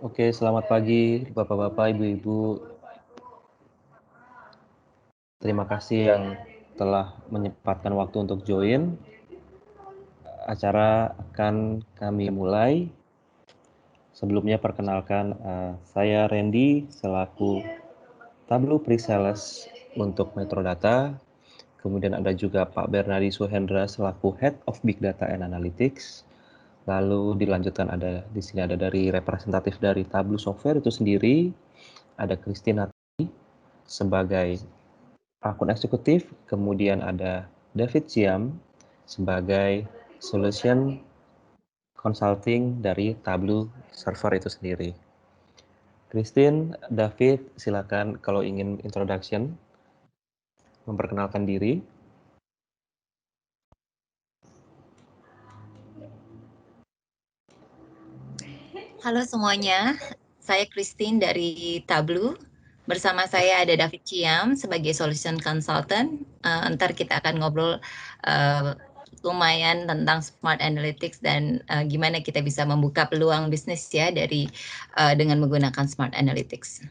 Oke, selamat pagi Bapak-bapak, Ibu-ibu. Terima kasih yang telah menyempatkan waktu untuk join. Acara akan kami mulai. Sebelumnya perkenalkan, saya Randy selaku Tableau Pre-Sales untuk Metrodata. Kemudian ada juga Pak Bernardi Suhendra selaku Head of Big Data and Analytics. Lalu dilanjutkan di sini ada dari representatif dari Tableau Software itu sendiri, ada Christina sebagai akun eksekutif, kemudian ada David Siam sebagai solution consulting dari Tableau server itu sendiri. Christine, David, silakan kalau ingin introduction, memperkenalkan diri. Halo semuanya, saya Christine dari Tableau. Bersama saya ada David Ciam sebagai Solution Consultant. Ntar kita akan ngobrol lumayan tentang Smart Analytics dan gimana kita bisa membuka peluang bisnis ya dengan menggunakan Smart Analytics.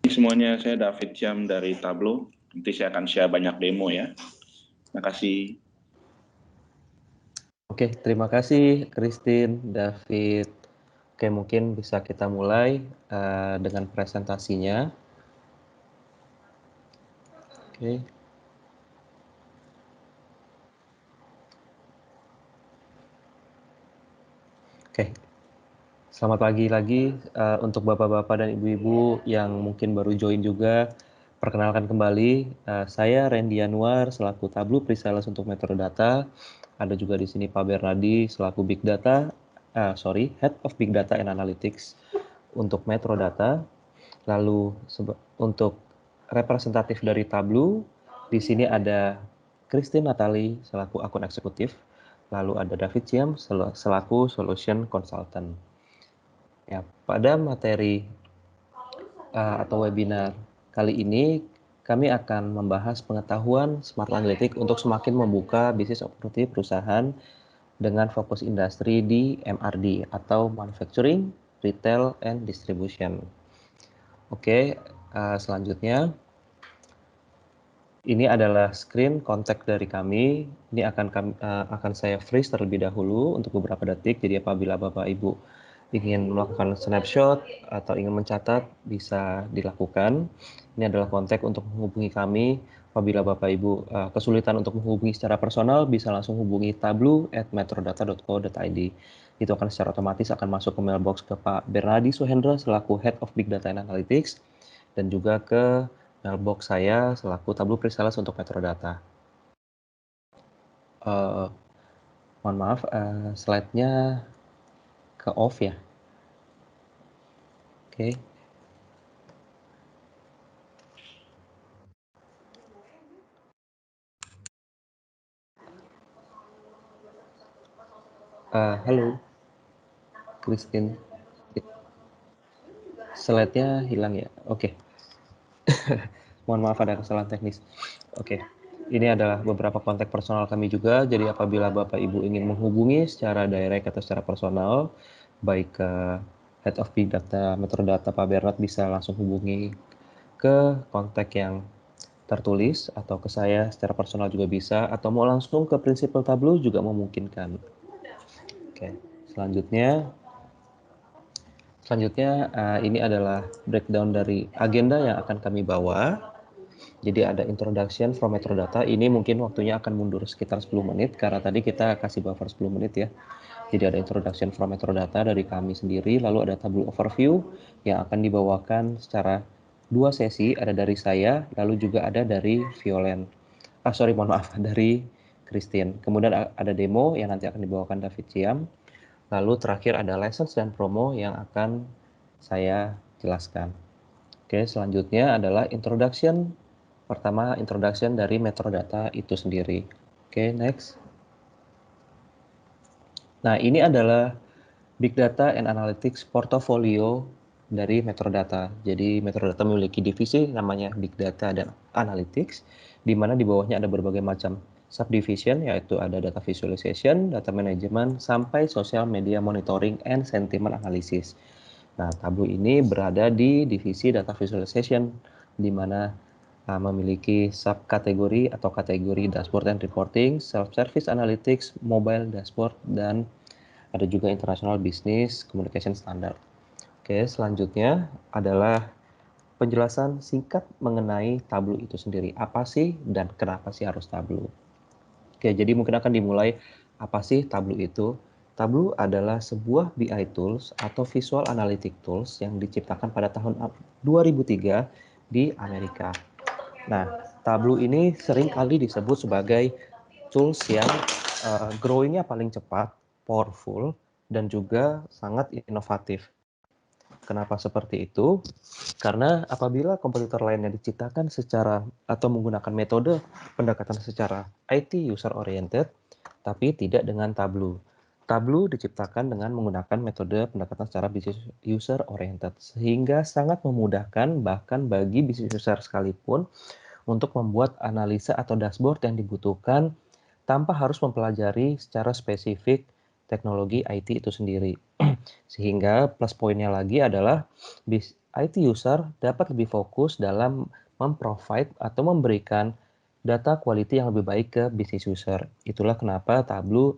Semuanya, saya David Ciam dari Tableau. Nanti saya akan share banyak demo ya. Terima kasih. Oke, terima kasih Christine, David. Oke, mungkin bisa kita mulai dengan presentasinya. Oke. Oke, selamat pagi lagi untuk bapak-bapak dan ibu-ibu yang mungkin baru join juga. Perkenalkan kembali, saya Randy Yanuar selaku Tableau Pre-Sales untuk Metrodata. Ada juga di sini Pak Bernardi selaku Head of Big Data and Analytics untuk Metrodata. Lalu untuk representatif dari Tableau, di sini ada Christine Natali selaku akun eksekutif. Lalu ada David Ciam selaku Solution Consultant. Ya, pada materi atau webinar kali ini kami akan membahas pengetahuan Smart Analytics untuk semakin membuka bisnis opportunity perusahaan dengan fokus industri di MRD atau Manufacturing, Retail, and Distribution. Oke, selanjutnya ini adalah screen kontak dari kami. Ini akan saya freeze terlebih dahulu untuk beberapa detik. Jadi apabila Bapak Ibu ingin melakukan snapshot atau ingin mencatat bisa dilakukan. Ini adalah kontak untuk menghubungi kami. Apabila Bapak Ibu kesulitan untuk menghubungi secara personal, bisa langsung hubungi tableau@metrodata.co.id. Itu akan secara otomatis akan masuk ke mailbox ke Pak Bernardi Suhendra selaku Head of Big Data and Analytics dan juga ke mailbox saya selaku Tableau Pre-Sales untuk Metrodata. Mohon maaf, slide-nya ke off ya. Oke. Halo, Christine. Slide-nya hilang ya. Oke. Mohon maaf ada kesalahan teknis. Oke. Ini adalah beberapa kontak personal kami juga. Jadi apabila Bapak Ibu ingin menghubungi secara direct atau secara personal, baik ke Head of Big Data, Metrodata Pak Bernard bisa langsung hubungi ke kontak yang tertulis atau ke saya secara personal juga bisa, atau mau langsung ke Principal Tableau juga memungkinkan. Oke, selanjutnya ini adalah breakdown dari agenda yang akan kami bawa. Jadi ada introduction from Metrodata. Ini mungkin waktunya akan mundur sekitar 10 menit karena tadi kita kasih buffer 10 menit ya. Jadi ada introduction from Metrodata dari kami sendiri, lalu ada Tableau overview yang akan dibawakan secara 2 sesi, ada dari saya, lalu juga ada dari Violen. Dari Christine. Kemudian ada demo yang nanti akan dibawakan David Ciam. Lalu terakhir ada lessons dan promo yang akan saya jelaskan. Oke, selanjutnya adalah introduction. Pertama, introduction dari Metrodata itu sendiri. Oke, next. Nah, ini adalah Big Data and Analytics portfolio dari Metrodata. Jadi Metrodata memiliki divisi namanya Big Data dan Analytics, di mana di bawahnya ada berbagai macam subdivision, yaitu ada data visualization, data management, sampai social media monitoring and sentiment analysis. Nah, Tableau ini berada di divisi data visualization, di mana memiliki subkategori atau kategori dashboard and reporting, self-service analytics, mobile dashboard, dan ada juga international business communication standard. Oke, selanjutnya adalah penjelasan singkat mengenai Tableau itu sendiri. Apa sih dan kenapa sih harus Tableau? Oke, jadi mungkin akan dimulai, apa sih Tableau itu? Tableau adalah sebuah BI tools atau visual analytic tools yang diciptakan pada tahun 2003 di Amerika. Nah, Tableau ini sering kali disebut sebagai tools yang growing-nya paling cepat, powerful, dan juga sangat inovatif. Kenapa seperti itu? Karena apabila kompetitor lainnya diciptakan secara atau menggunakan metode pendekatan secara IT user oriented, tapi tidak dengan Tableau. Tableau diciptakan dengan menggunakan metode pendekatan secara business user oriented, sehingga sangat memudahkan bahkan bagi business user sekalipun untuk membuat analisa atau dashboard yang dibutuhkan tanpa harus mempelajari secara spesifik teknologi IT itu sendiri. Sehingga plus poinnya lagi adalah IT user dapat lebih fokus dalam memprovide atau memberikan data quality yang lebih baik ke business user. Itulah kenapa Tableau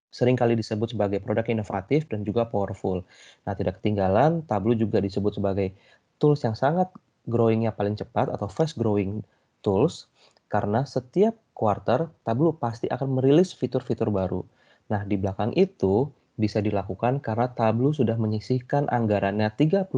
seringkali disebut sebagai produk inovatif dan juga powerful. Nah, tidak ketinggalan, Tableau juga disebut sebagai tools yang sangat growing-nya paling cepat atau fast growing tools, karena setiap quarter Tableau pasti akan merilis fitur-fitur baru. Nah, di belakang itu bisa dilakukan karena Tableau sudah menyisihkan anggarannya 30%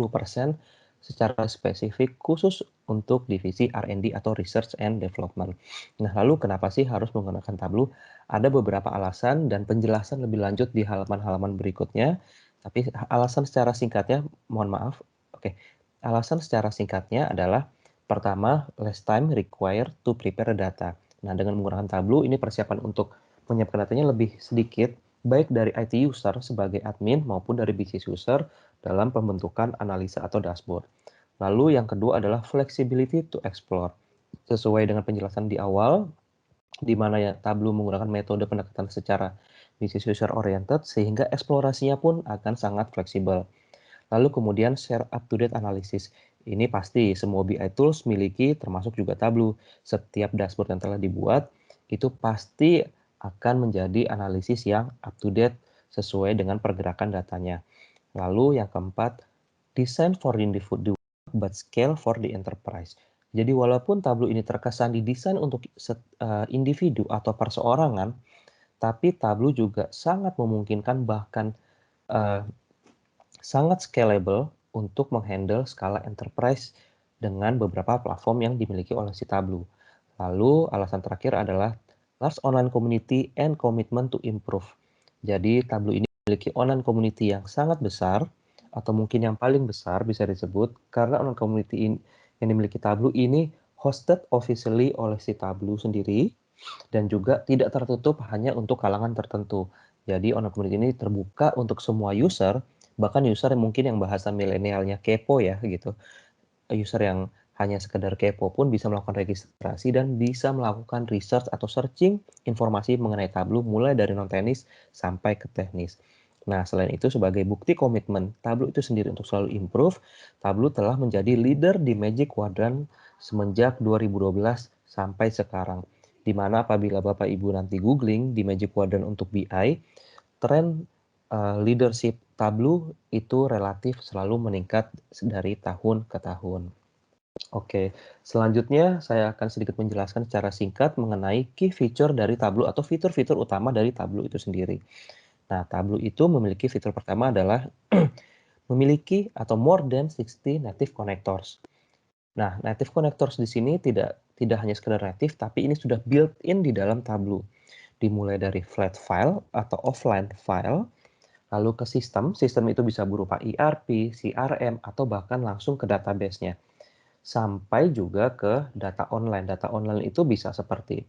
secara spesifik khusus untuk divisi R&D atau Research and Development. Nah, lalu kenapa sih harus menggunakan Tableau? Ada beberapa alasan dan penjelasan lebih lanjut di halaman-halaman berikutnya, tapi alasan secara singkatnya, mohon maaf, oke. Alasan secara singkatnya adalah pertama, less time required to prepare data. Nah, dengan menggunakan Tableau, ini persiapan untuk menyiapkan datanya lebih sedikit, baik dari IT user sebagai admin maupun dari business user dalam pembentukan analisa atau dashboard. Lalu yang kedua adalah flexibility to explore. Sesuai dengan penjelasan di awal, di mana ya Tableau menggunakan metode pendekatan secara business user oriented sehingga eksplorasinya pun akan sangat fleksibel. Lalu kemudian share up-to-date analysis. Ini pasti semua BI tools miliki, termasuk juga Tableau. Setiap dashboard yang telah dibuat, itu pasti akan menjadi analisis yang up-to-date sesuai dengan pergerakan datanya. Lalu yang keempat, design for individual but scale for the enterprise. Jadi walaupun Tableau ini terkesan didesain untuk individu atau perseorangan, tapi Tableau juga sangat memungkinkan bahkan uh, sangat scalable untuk menghandle skala enterprise dengan beberapa platform yang dimiliki oleh si Tableau. Lalu alasan terakhir adalah large online community and commitment to improve. Jadi Tableau ini memiliki online community yang sangat besar atau mungkin yang paling besar bisa disebut karena online community yang dimiliki Tableau ini hosted officially oleh si Tableau sendiri dan juga tidak tertutup hanya untuk kalangan tertentu. Jadi online community ini terbuka untuk semua user, bahkan user yang mungkin yang bahasa milenialnya kepo ya gitu. User yang hanya sekedar kepo pun bisa melakukan registrasi dan bisa melakukan research atau searching informasi mengenai Tableau mulai dari non-teknis sampai ke teknis. Nah, selain itu sebagai bukti komitmen Tableau itu sendiri untuk selalu improve, Tableau telah menjadi leader di Magic Quadrant semenjak 2012 sampai sekarang. Di mana apabila Bapak Ibu nanti googling di Magic Quadrant untuk BI, tren leadership Tableau itu relatif selalu meningkat dari tahun ke tahun. Oke, selanjutnya saya akan sedikit menjelaskan secara singkat mengenai key feature dari Tableau atau fitur-fitur utama dari Tableau itu sendiri. Nah, Tableau itu memiliki fitur pertama adalah memiliki atau more than 60 native connectors. Nah, native connectors di sini tidak hanya sekedar native, tapi ini sudah built-in di dalam Tableau. Dimulai dari flat file atau offline file, lalu ke sistem itu bisa berupa ERP, CRM, atau bahkan langsung ke database-nya. Sampai juga ke data online. Data online itu bisa seperti,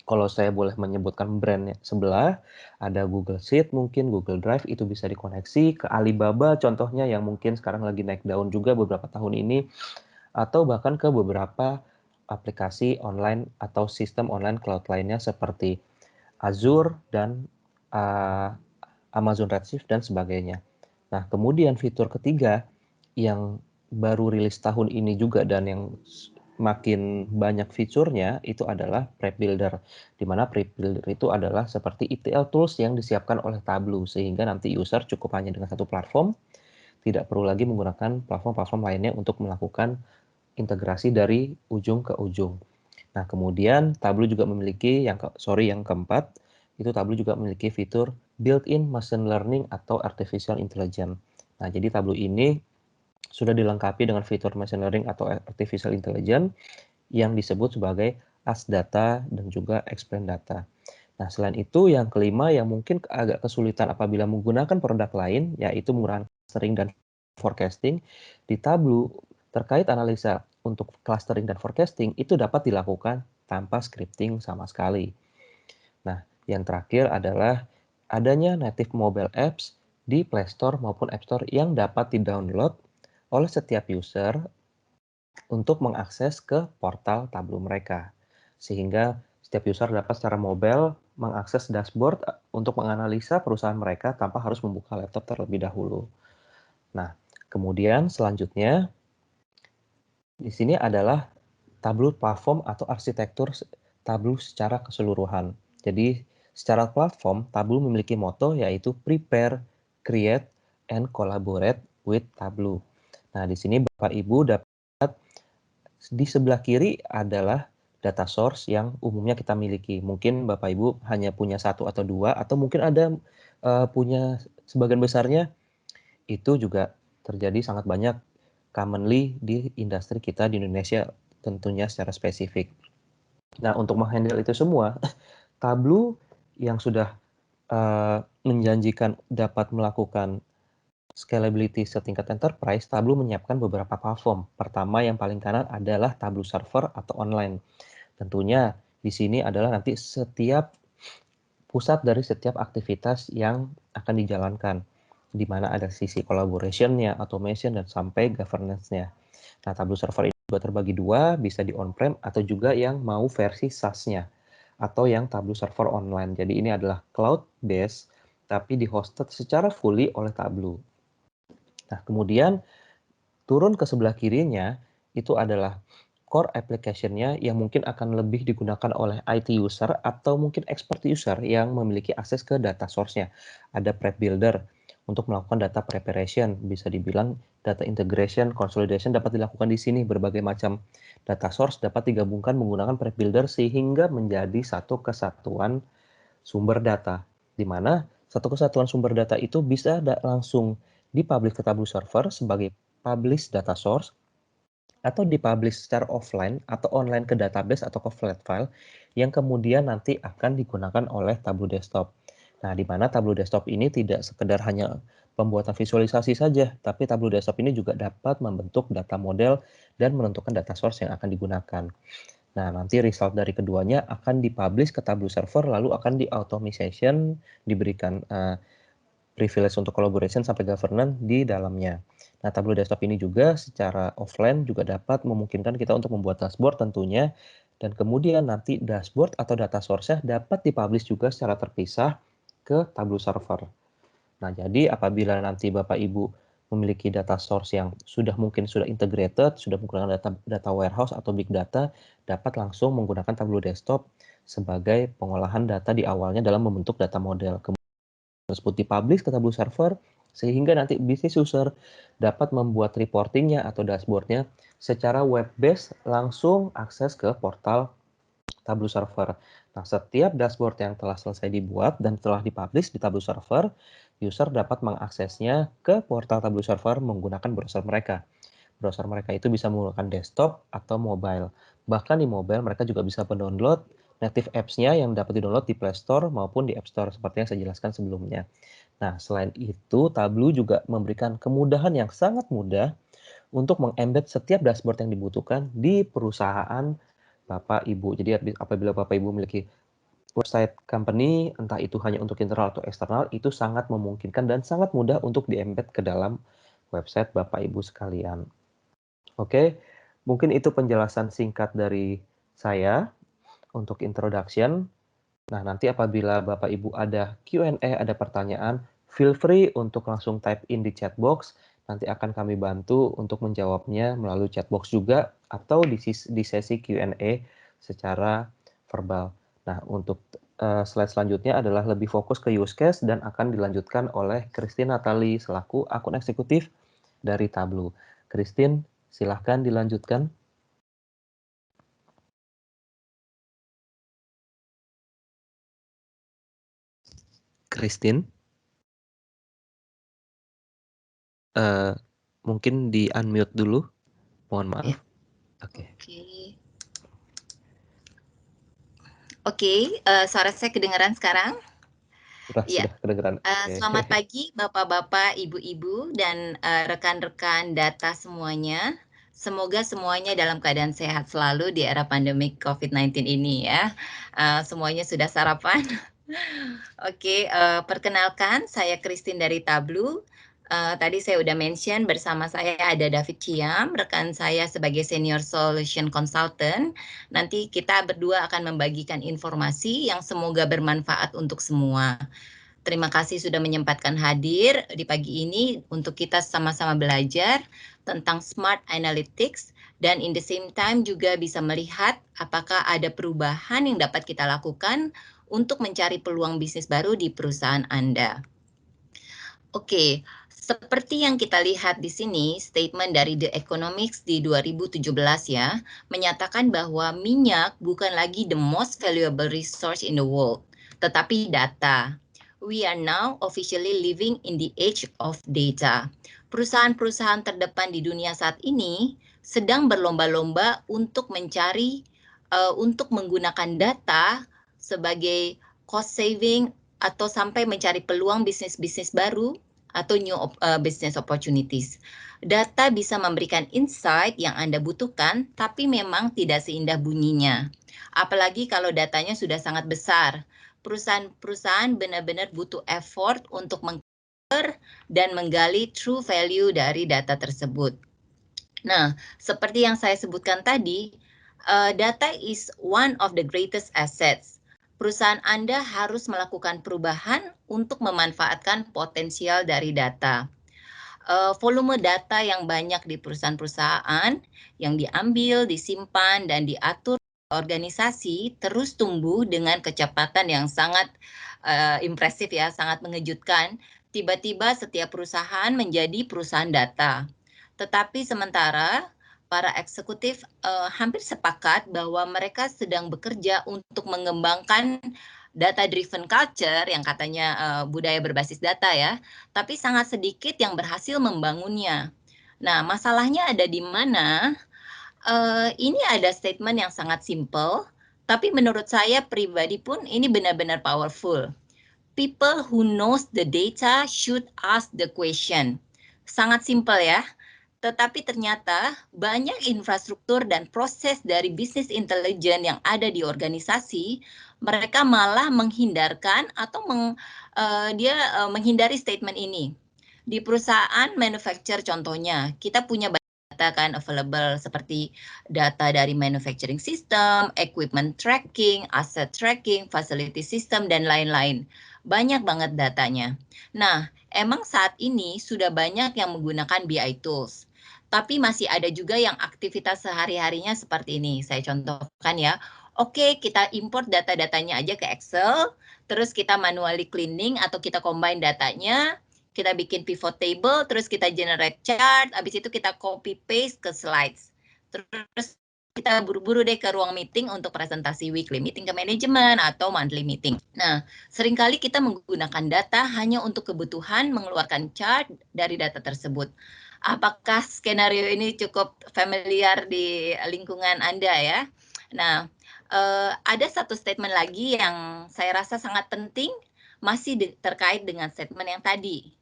kalau saya boleh menyebutkan brand sebelah, ada Google Sheet, mungkin Google Drive, itu bisa dikoneksi ke Alibaba contohnya yang mungkin sekarang lagi naik daun juga beberapa tahun ini, atau bahkan ke beberapa aplikasi online atau sistem online cloud lainnya seperti Azure dan Amazon Redshift dan sebagainya. Nah, kemudian fitur ketiga yang baru rilis tahun ini juga dan yang makin banyak fiturnya itu adalah Prep Builder, di mana Prep Builder itu adalah seperti ETL tools yang disiapkan oleh Tableau, sehingga nanti user cukup hanya dengan satu platform, tidak perlu lagi menggunakan platform-platform lainnya untuk melakukan integrasi dari ujung ke ujung. Nah, kemudian Tableau juga memiliki yang keempat, itu Tableau juga memiliki fitur built-in machine learning atau artificial intelligence. Nah, jadi Tableau ini sudah dilengkapi dengan fitur machine learning atau artificial intelligence yang disebut sebagai Ask Data dan juga Explain Data. Nah, selain itu yang kelima yang mungkin agak kesulitan apabila menggunakan produk lain, yaitu menggunakan clustering dan forecasting. Di Tableau, terkait analisa untuk clustering dan forecasting itu dapat dilakukan tanpa scripting sama sekali. Nah, yang terakhir adalah adanya native mobile apps di Play Store maupun App Store yang dapat di-download oleh setiap user untuk mengakses ke portal Tableau mereka. Sehingga setiap user dapat secara mobile mengakses dashboard untuk menganalisa perusahaan mereka tanpa harus membuka laptop terlebih dahulu. Nah, kemudian selanjutnya di sini adalah Tableau platform atau arsitektur Tableau secara keseluruhan. Jadi, secara platform, Tableau memiliki moto yaitu prepare, create, and collaborate with Tableau. Nah, di sini Bapak Ibu dapat di sebelah kiri adalah data source yang umumnya kita miliki. Mungkin Bapak Ibu hanya punya satu atau dua, atau mungkin ada punya sebagian besarnya. Itu juga terjadi sangat banyak commonly di industri kita di Indonesia tentunya secara spesifik. Nah, untuk menghandle itu semua, Tableau yang sudah menjanjikan dapat melakukan scalability setingkat enterprise, Tableau menyiapkan beberapa platform. Pertama yang paling kanan adalah Tableau Server atau online. Tentunya di sini adalah nanti setiap pusat dari setiap aktivitas yang akan dijalankan, di mana ada sisi collaboration-nya, automation, dan sampai governance-nya. Nah, Tableau Server ini juga terbagi dua, bisa di on-prem atau juga yang mau versi SaaS-nya, atau yang Tableau Server online. Jadi ini adalah cloud-based, tapi di-hosted secara fully oleh Tableau. Nah, kemudian turun ke sebelah kirinya, itu adalah core application-nya yang mungkin akan lebih digunakan oleh IT user atau mungkin expert user yang memiliki akses ke data source-nya. Ada Prep Builder untuk melakukan data preparation, bisa dibilang data integration, consolidation dapat dilakukan di sini. Berbagai macam data source dapat digabungkan menggunakan Prep Builder sehingga menjadi satu kesatuan sumber data, di mana satu kesatuan sumber data itu bisa langsung dipublish ke Tableau Server sebagai publish data source, atau dipublish secara offline atau online ke database atau ke flat file yang kemudian nanti akan digunakan oleh Tableau Desktop. Nah, di mana Tableau Desktop ini tidak sekedar hanya pembuatan visualisasi saja, tapi Tableau Desktop ini juga dapat membentuk data model dan menentukan data source yang akan digunakan. Nah, nanti result dari keduanya akan dipublish ke Tableau Server, lalu akan di-automation, diberikan privilege untuk collaboration sampai governance di dalamnya. Nah, Tableau Desktop ini juga secara offline juga dapat memungkinkan kita untuk membuat dashboard tentunya, dan kemudian nanti dashboard atau data source-nya dapat dipublish juga secara terpisah ke Tableau Server. Nah, jadi apabila nanti Bapak Ibu memiliki data source yang mungkin sudah integrated, sudah menggunakan data warehouse atau big data, dapat langsung menggunakan Tableau Desktop sebagai pengolahan data di awalnya dalam membentuk data model. Tersebut dipublish ke Tableau Server, sehingga nanti business user dapat membuat reportingnya atau dashboardnya secara web-based langsung akses ke portal Tableau Server. Nah, setiap dashboard yang telah selesai dibuat dan telah dipublish di Tableau Server, user dapat mengaksesnya ke portal Tableau Server menggunakan browser mereka. Browser mereka itu bisa menggunakan desktop atau mobile. Bahkan di mobile mereka juga bisa mendownload native apps-nya yang dapat di-download di Play Store maupun di App Store seperti yang saya jelaskan sebelumnya. Nah, selain itu, Tableau juga memberikan kemudahan yang sangat mudah untuk mengembed setiap dashboard yang dibutuhkan di perusahaan Bapak Ibu. Jadi apabila Bapak Ibu memiliki website company, entah itu hanya untuk internal atau eksternal, itu sangat memungkinkan dan sangat mudah untuk di-embed ke dalam website Bapak Ibu sekalian. Oke, Mungkin itu penjelasan singkat dari saya untuk introduction. Nah, nanti apabila Bapak Ibu ada Q&A, ada pertanyaan, feel free untuk langsung type in di chat box. Nanti akan kami bantu untuk menjawabnya melalui chat box juga atau di sesi Q&A secara verbal. Nah, untuk slide selanjutnya adalah lebih fokus ke use case dan akan dilanjutkan oleh Christine Natali selaku akun eksekutif dari Tableau. Christine, silahkan dilanjutkan. Christine, mungkin di unmute dulu, mohon maaf. Oke. Oke, suara saya kedengaran sekarang? Ya. Sudah kedengeran. Selamat pagi Bapak-bapak, Ibu-ibu, dan rekan-rekan data semuanya. Semoga semuanya dalam keadaan sehat selalu di era pandemi COVID-19 ini ya. Semuanya sudah sarapan? Oke, perkenalkan saya Christine dari Tableau. Tadi saya udah mention bersama saya ada David Ciam, rekan saya sebagai Senior Solution Consultant. Nanti kita berdua akan membagikan informasi yang semoga bermanfaat untuk semua. Terima kasih sudah menyempatkan hadir di pagi ini untuk kita sama-sama belajar tentang Smart Analytics dan in the same time juga bisa melihat apakah ada perubahan yang dapat kita lakukan untuk mencari peluang bisnis baru di perusahaan Anda. Oke, seperti yang kita lihat di sini, statement dari The Economics di 2017 ya, menyatakan bahwa minyak bukan lagi the most valuable resource in the world, tetapi data. We are now officially living in the age of data. Perusahaan-perusahaan terdepan di dunia saat ini sedang berlomba-lomba untuk mencari, untuk menggunakan data sebagai cost saving atau sampai mencari peluang bisnis-bisnis baru atau new business opportunities. Data bisa memberikan insight yang Anda butuhkan, tapi memang tidak seindah bunyinya. Apalagi kalau datanya sudah sangat besar. Perusahaan-perusahaan benar-benar butuh effort untuk meng-cover dan menggali true value dari data tersebut. Nah, seperti yang saya sebutkan tadi, data is one of the greatest assets. Perusahaan Anda harus melakukan perubahan untuk memanfaatkan potensial dari data. Volume data yang banyak di perusahaan-perusahaan yang diambil, disimpan, dan diatur organisasi terus tumbuh dengan kecepatan yang sangat impresif ya, sangat mengejutkan. Tiba-tiba setiap perusahaan menjadi perusahaan data. Tetapi sementara para eksekutif hampir sepakat bahwa mereka sedang bekerja untuk mengembangkan data-driven culture yang katanya budaya berbasis data ya, tapi sangat sedikit yang berhasil membangunnya. Nah, masalahnya ada di mana? Ini ada statement yang sangat simple, tapi menurut saya pribadi pun ini benar-benar powerful. People who knows the data should ask the question. Sangat simple ya. Tetapi ternyata banyak infrastruktur dan proses dari bisnis intelijen yang ada di organisasi, mereka malah menghindarkan atau menghindari statement ini. Di perusahaan manufacture contohnya, kita punya data kan available seperti data dari manufacturing system, equipment tracking, asset tracking, facility system, dan lain-lain. Banyak banget datanya. Nah, emang saat ini sudah banyak yang menggunakan BI tools. Tapi masih ada juga yang aktivitas sehari-harinya seperti ini. Saya contohkan ya. Oke, kita import data-datanya aja ke Excel, terus kita manually cleaning atau kita combine datanya, kita bikin pivot table, terus kita generate chart, habis itu kita copy paste ke slides. Terus kita buru-buru deh ke ruang meeting untuk presentasi weekly meeting ke manajemen atau monthly meeting. Nah, seringkali kita menggunakan data hanya untuk kebutuhan mengeluarkan chart dari data tersebut. Apakah skenario ini cukup familiar di lingkungan Anda ya? Nah, ada satu statement lagi yang saya rasa sangat penting, masih terkait dengan statement yang tadi.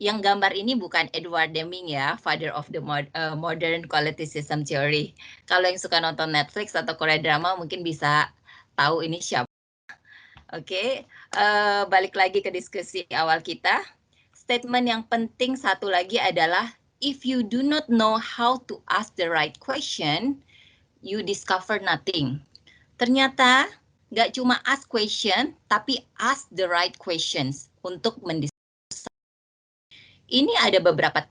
Yang gambar ini bukan Edward Deming ya, father of the modern quality system theory. Kalau yang suka nonton Netflix atau Korea drama mungkin bisa tahu ini siapa. Oke, balik lagi ke diskusi awal kita. Statement yang penting satu lagi adalah if you do not know how to ask the right question, you discover nothing. Ternyata nggak cuma ask question, tapi ask the right questions untuk mendiskusikan. Ini ada beberapa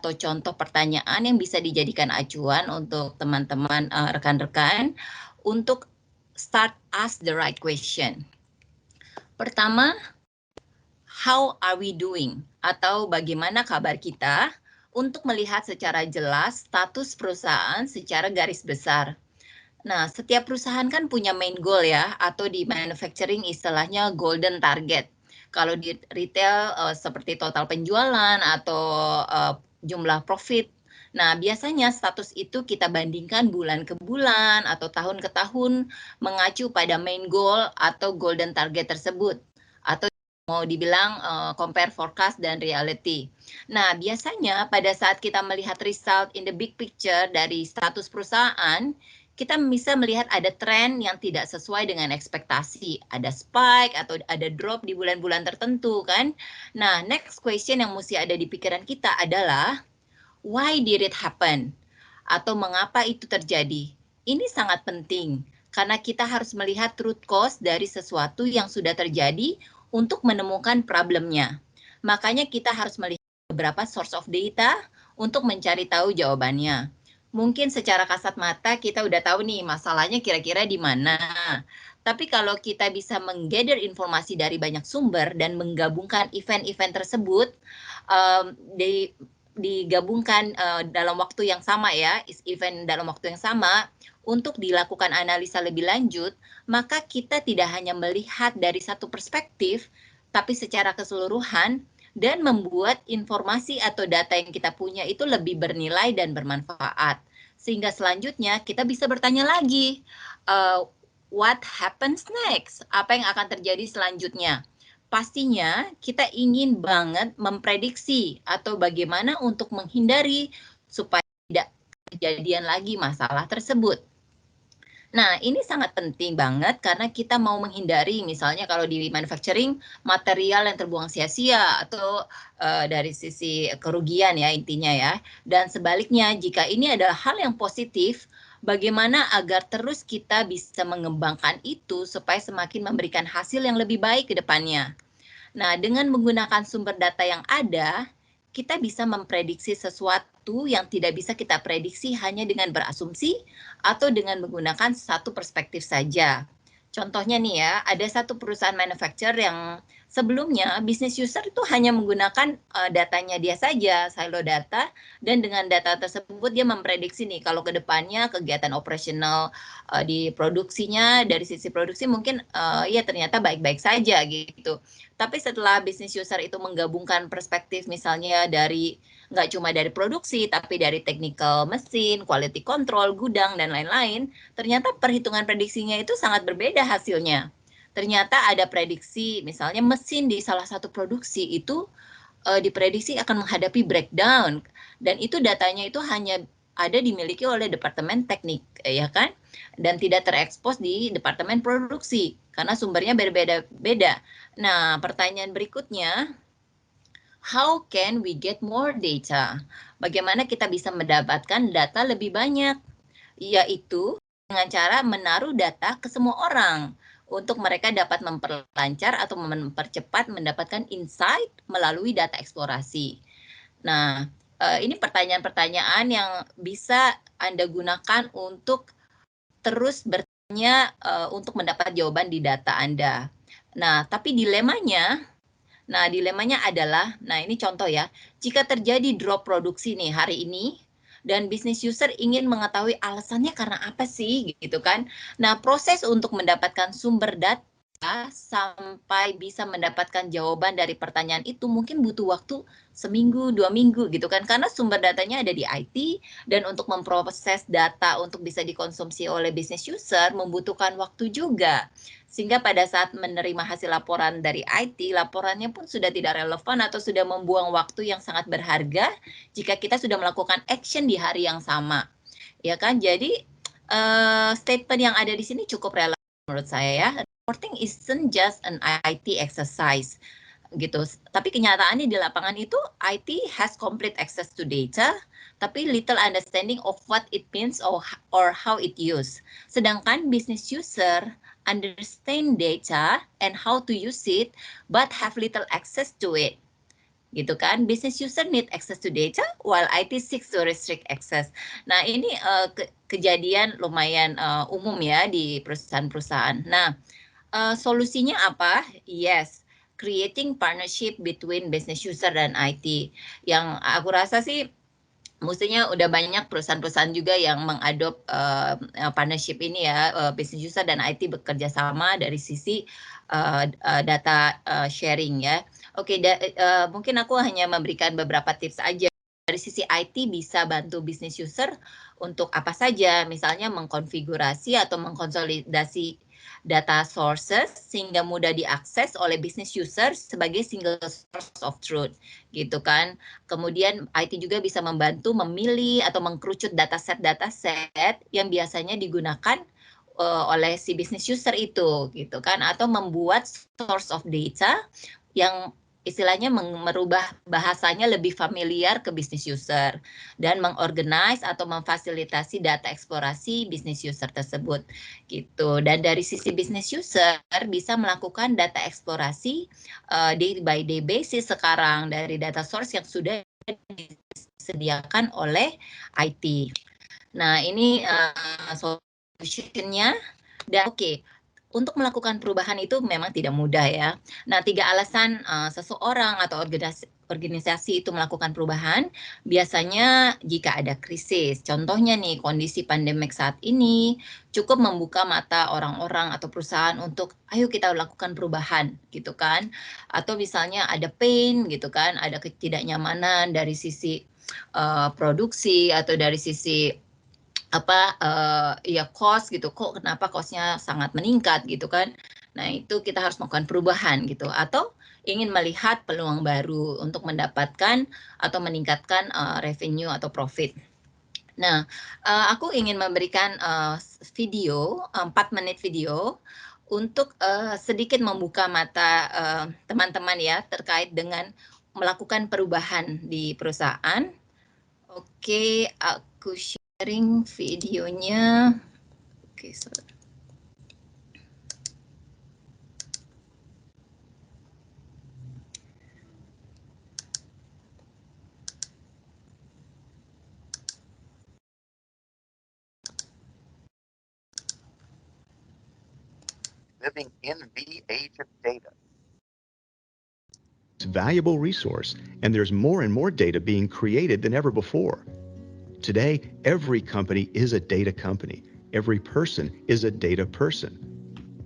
atau contoh pertanyaan yang bisa dijadikan acuan untuk teman-teman rekan-rekan untuk start ask the right question. Pertama, how are we doing? Atau bagaimana kabar kita untuk melihat secara jelas status perusahaan secara garis besar. Nah, setiap perusahaan kan punya main goal ya, atau di manufacturing istilahnya golden target. Kalau di retail seperti total penjualan atau jumlah profit. Nah, biasanya status itu kita bandingkan bulan ke bulan atau tahun ke tahun mengacu pada main goal atau golden target tersebut. Atau mau dibilang compare forecast dan reality. Nah, biasanya pada saat kita melihat result in the big picture dari status perusahaan, kita bisa melihat ada tren yang tidak sesuai dengan ekspektasi. Ada spike atau ada drop di bulan-bulan tertentu kan. Nah, next question yang mesti ada di pikiran kita adalah, why did it happen? Atau mengapa itu terjadi? Ini sangat penting, karena kita harus melihat root cause dari sesuatu yang sudah terjadi untuk menemukan problemnya. Makanya kita harus melihat beberapa source of data untuk mencari tahu jawabannya. Mungkin secara kasat mata kita udah tahu nih masalahnya kira-kira di mana. Tapi kalau kita bisa menggather informasi dari banyak sumber dan menggabungkan event-event tersebut, digabungkan dalam waktu yang sama ya, event dalam waktu yang sama, untuk dilakukan analisa lebih lanjut, maka kita tidak hanya melihat dari satu perspektif, tapi secara keseluruhan, dan membuat informasi atau data yang kita punya itu lebih bernilai dan bermanfaat. Sehingga selanjutnya kita bisa bertanya lagi, what happens next? Apa yang akan terjadi selanjutnya? Pastinya kita ingin banget memprediksi atau bagaimana untuk menghindari supaya tidak kejadian lagi masalah tersebut. Nah, ini sangat penting banget karena kita mau menghindari misalnya kalau di manufacturing material yang terbuang sia-sia atau dari sisi kerugian ya intinya ya. Dan sebaliknya jika ini adalah hal yang positif, bagaimana agar terus kita bisa mengembangkan itu supaya semakin memberikan hasil yang lebih baik ke depannya. Nah, dengan menggunakan sumber data yang ada, kita bisa memprediksi sesuatu yang tidak bisa kita prediksi hanya dengan berasumsi atau dengan menggunakan satu perspektif saja. Contohnya nih ya, ada satu perusahaan manufacturer yang sebelumnya business user itu hanya menggunakan datanya dia saja, silo data, dan dengan data tersebut dia memprediksi nih kalau ke depannya kegiatan operasional di produksinya, dari sisi produksi mungkin ya ternyata baik-baik saja gitu. Tapi setelah business user itu menggabungkan perspektif misalnya dari nggak cuma dari produksi, tapi dari technical mesin, quality control, gudang, dan lain-lain, ternyata perhitungan prediksinya itu sangat berbeda hasilnya. Ternyata ada prediksi, misalnya mesin di salah satu produksi itu diprediksi akan menghadapi breakdown, dan itu datanya itu hanya ada dimiliki oleh departemen teknik, ya kan? Dan tidak terekspos di departemen produksi, karena sumbernya berbeda-beda. Nah, pertanyaan berikutnya, how can we get more data? Bagaimana kita bisa mendapatkan data lebih banyak? Yaitu dengan cara menaruh data ke semua orang untuk mereka dapat memperlancar atau mempercepat mendapatkan insight melalui data eksplorasi. Nah, ini pertanyaan-pertanyaan yang bisa Anda gunakan untuk terus bertanya untuk mendapat jawaban di data Anda. Nah, tapi dilemanya adalah, nah ini contoh ya, jika terjadi drop produksi nih hari ini, dan business user ingin mengetahui alasannya karena apa sih, gitu kan. Nah, proses untuk mendapatkan sumber data sampai bisa mendapatkan jawaban dari pertanyaan itu mungkin butuh waktu seminggu, 2 minggu gitu kan, karena sumber datanya ada di IT, dan untuk memproses data untuk bisa dikonsumsi oleh business user membutuhkan waktu juga. Sehingga pada saat menerima hasil laporan dari IT, laporannya pun sudah tidak relevan atau sudah membuang waktu yang sangat berharga jika kita sudah melakukan action di hari yang sama. Ya kan? Jadi statement yang ada di sini cukup relevan menurut saya ya. Reporting isn't just an IT exercise. gitu. Tapi kenyataannya di lapangan itu IT has complete access to data, tapi little understanding of what it means or how it used. Sedangkan business user understand data and how to use it, but have little access to it. Gitu kan, business user need access to data while IT seeks to restrict access. Nah ini kejadian lumayan umum ya di perusahaan-perusahaan. Nah solusinya apa? Yes, creating partnership between business user dan IT. Yang aku rasa sih mestinya udah banyak perusahaan-perusahaan juga yang mengadop partnership ini ya, business user dan IT bekerja sama dari sisi data sharing ya. Oke, mungkin aku hanya memberikan beberapa tips aja. Dari sisi IT bisa bantu business user untuk apa saja, misalnya mengkonfigurasi atau mengkonsolidasi data sources sehingga mudah diakses oleh business user sebagai single source of truth, gitu kan. Kemudian IT juga bisa membantu memilih atau mengkerucut dataset yang biasanya digunakan oleh si business user itu, gitu kan, atau membuat source of data yang istilahnya merubah bahasanya lebih familiar ke business user dan mengorganize atau memfasilitasi data eksplorasi business user tersebut gitu. Dan dari sisi business user bisa melakukan data eksplorasi day by day basis sekarang dari data source yang sudah disediakan oleh IT. Nah, ini solutionnya. Dan oke, untuk melakukan perubahan itu memang tidak mudah ya. Nah, 3 alasan seseorang atau organisasi itu melakukan perubahan, biasanya jika ada krisis. Contohnya nih, kondisi pandemik saat ini cukup membuka mata orang-orang atau perusahaan untuk ayo kita lakukan perubahan gitu kan. Atau misalnya ada pain gitu kan, ada ketidaknyamanan dari sisi produksi atau dari sisi ya cost gitu, kok kenapa costnya sangat meningkat gitu kan. Nah itu kita harus melakukan perubahan gitu, atau ingin melihat peluang baru untuk mendapatkan atau meningkatkan revenue atau profit. Nah aku ingin memberikan video, 4 menit video untuk sedikit membuka mata teman-teman ya terkait dengan melakukan perubahan di perusahaan. Oke, aku sharing videonya. Oke, sorry. Living in the age of data. It's a valuable resource, and there's more and more data being created than ever before. Today, every company is a data company. Every person is a data person.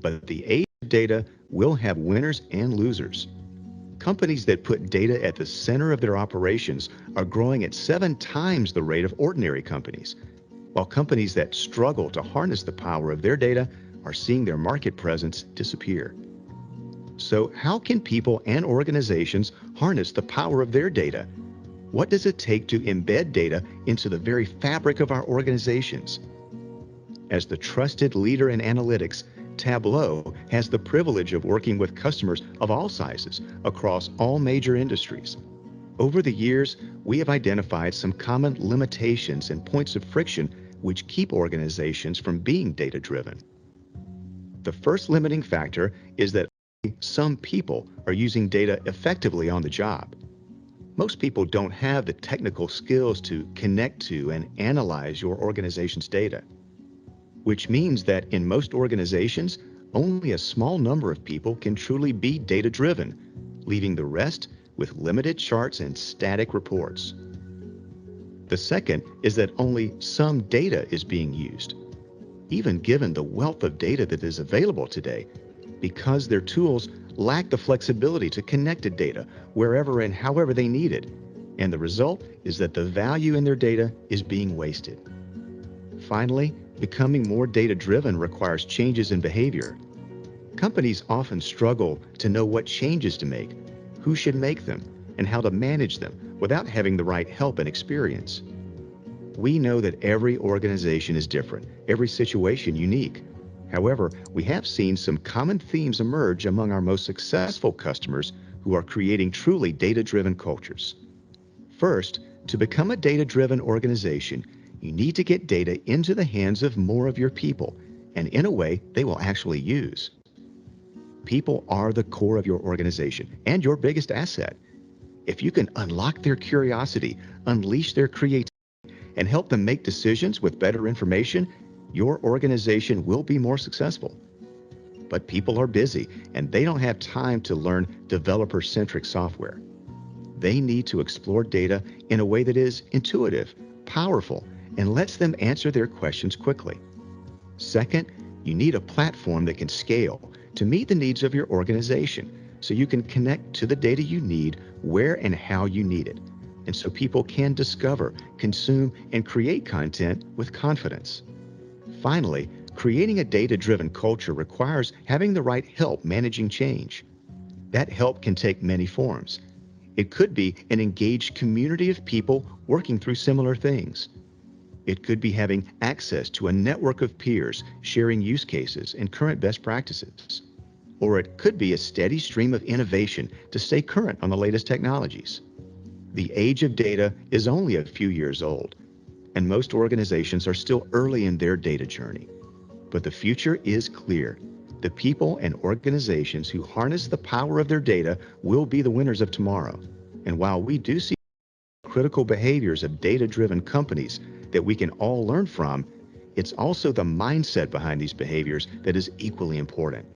But the age of data will have winners and losers. Companies that put data at the center of their operations are growing at 7 times the rate of ordinary companies, while companies that struggle to harness the power of their data are seeing their market presence disappear. So how can people and organizations harness the power of their data? What does it take to embed data into the very fabric of our organizations? As the trusted leader in analytics, Tableau has the privilege of working with customers of all sizes across all major industries. Over the years, we have identified some common limitations and points of friction which keep organizations from being data-driven. The first limiting factor is that some people are using data effectively on the job. Most people don't have the technical skills to connect to and analyze your organization's data, which means that in most organizations, only a small number of people can truly be data-driven, leaving the rest with limited charts and static reports. The second is that only some data is being used. Even given the wealth of data that is available today, because their tools lack the flexibility to connect to data wherever and however they need it. And the result is that the value in their data is being wasted. Finally, becoming more data-driven requires changes in behavior. Companies often struggle to know what changes to make, who should make them, and how to manage them without having the right help and experience. We know that every organization is different, every situation unique. However, we have seen some common themes emerge among our most successful customers who are creating truly data-driven cultures. First, to become a data-driven organization, you need to get data into the hands of more of your people and in a way they will actually use. People are the core of your organization and your biggest asset. If you can unlock their curiosity, unleash their creativity, and help them make decisions with better information, your organization will be more successful. But people are busy and they don't have time to learn developer-centric software. They need to explore data in a way that is intuitive, powerful, and lets them answer their questions quickly. Second, you need a platform that can scale to meet the needs of your organization so you can connect to the data you need where and how you need it, and so people can discover, consume, and create content with confidence. Finally, creating a data-driven culture requires having the right help managing change. That help can take many forms. It could be an engaged community of people working through similar things. It could be having access to a network of peers sharing use cases and current best practices. Or it could be a steady stream of innovation to stay current on the latest technologies. The age of data is only a few years old, and most organizations are still early in their data journey. But the future is clear. The people and organizations who harness the power of their data will be the winners of tomorrow. And while we do see critical behaviors of data-driven companies that we can all learn from, it's also the mindset behind these behaviors that is equally important.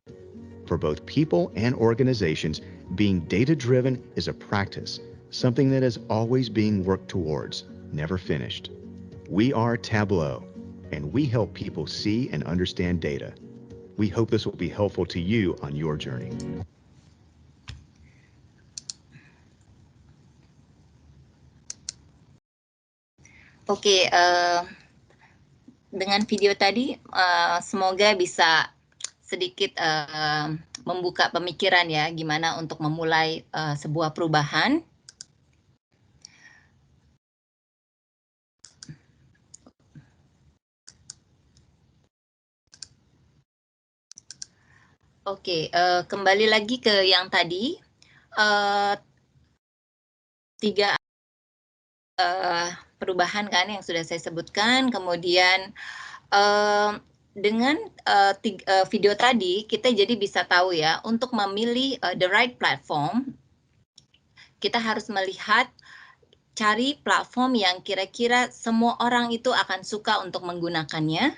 For both people and organizations, being data-driven is a practice, something that is always being worked towards, never finished. We are Tableau, and we help people see and understand data. We hope this will be helpful to you on your journey. Oke, dengan video tadi semoga bisa sedikit membuka pemikiran ya, gimana untuk memulai sebuah perubahan. Oke, kembali lagi ke yang tadi, tiga perubahan kan yang sudah saya sebutkan, kemudian dengan video tadi kita jadi bisa tahu ya, untuk memilih the right platform, kita harus melihat, cari platform yang kira-kira semua orang itu akan suka untuk menggunakannya.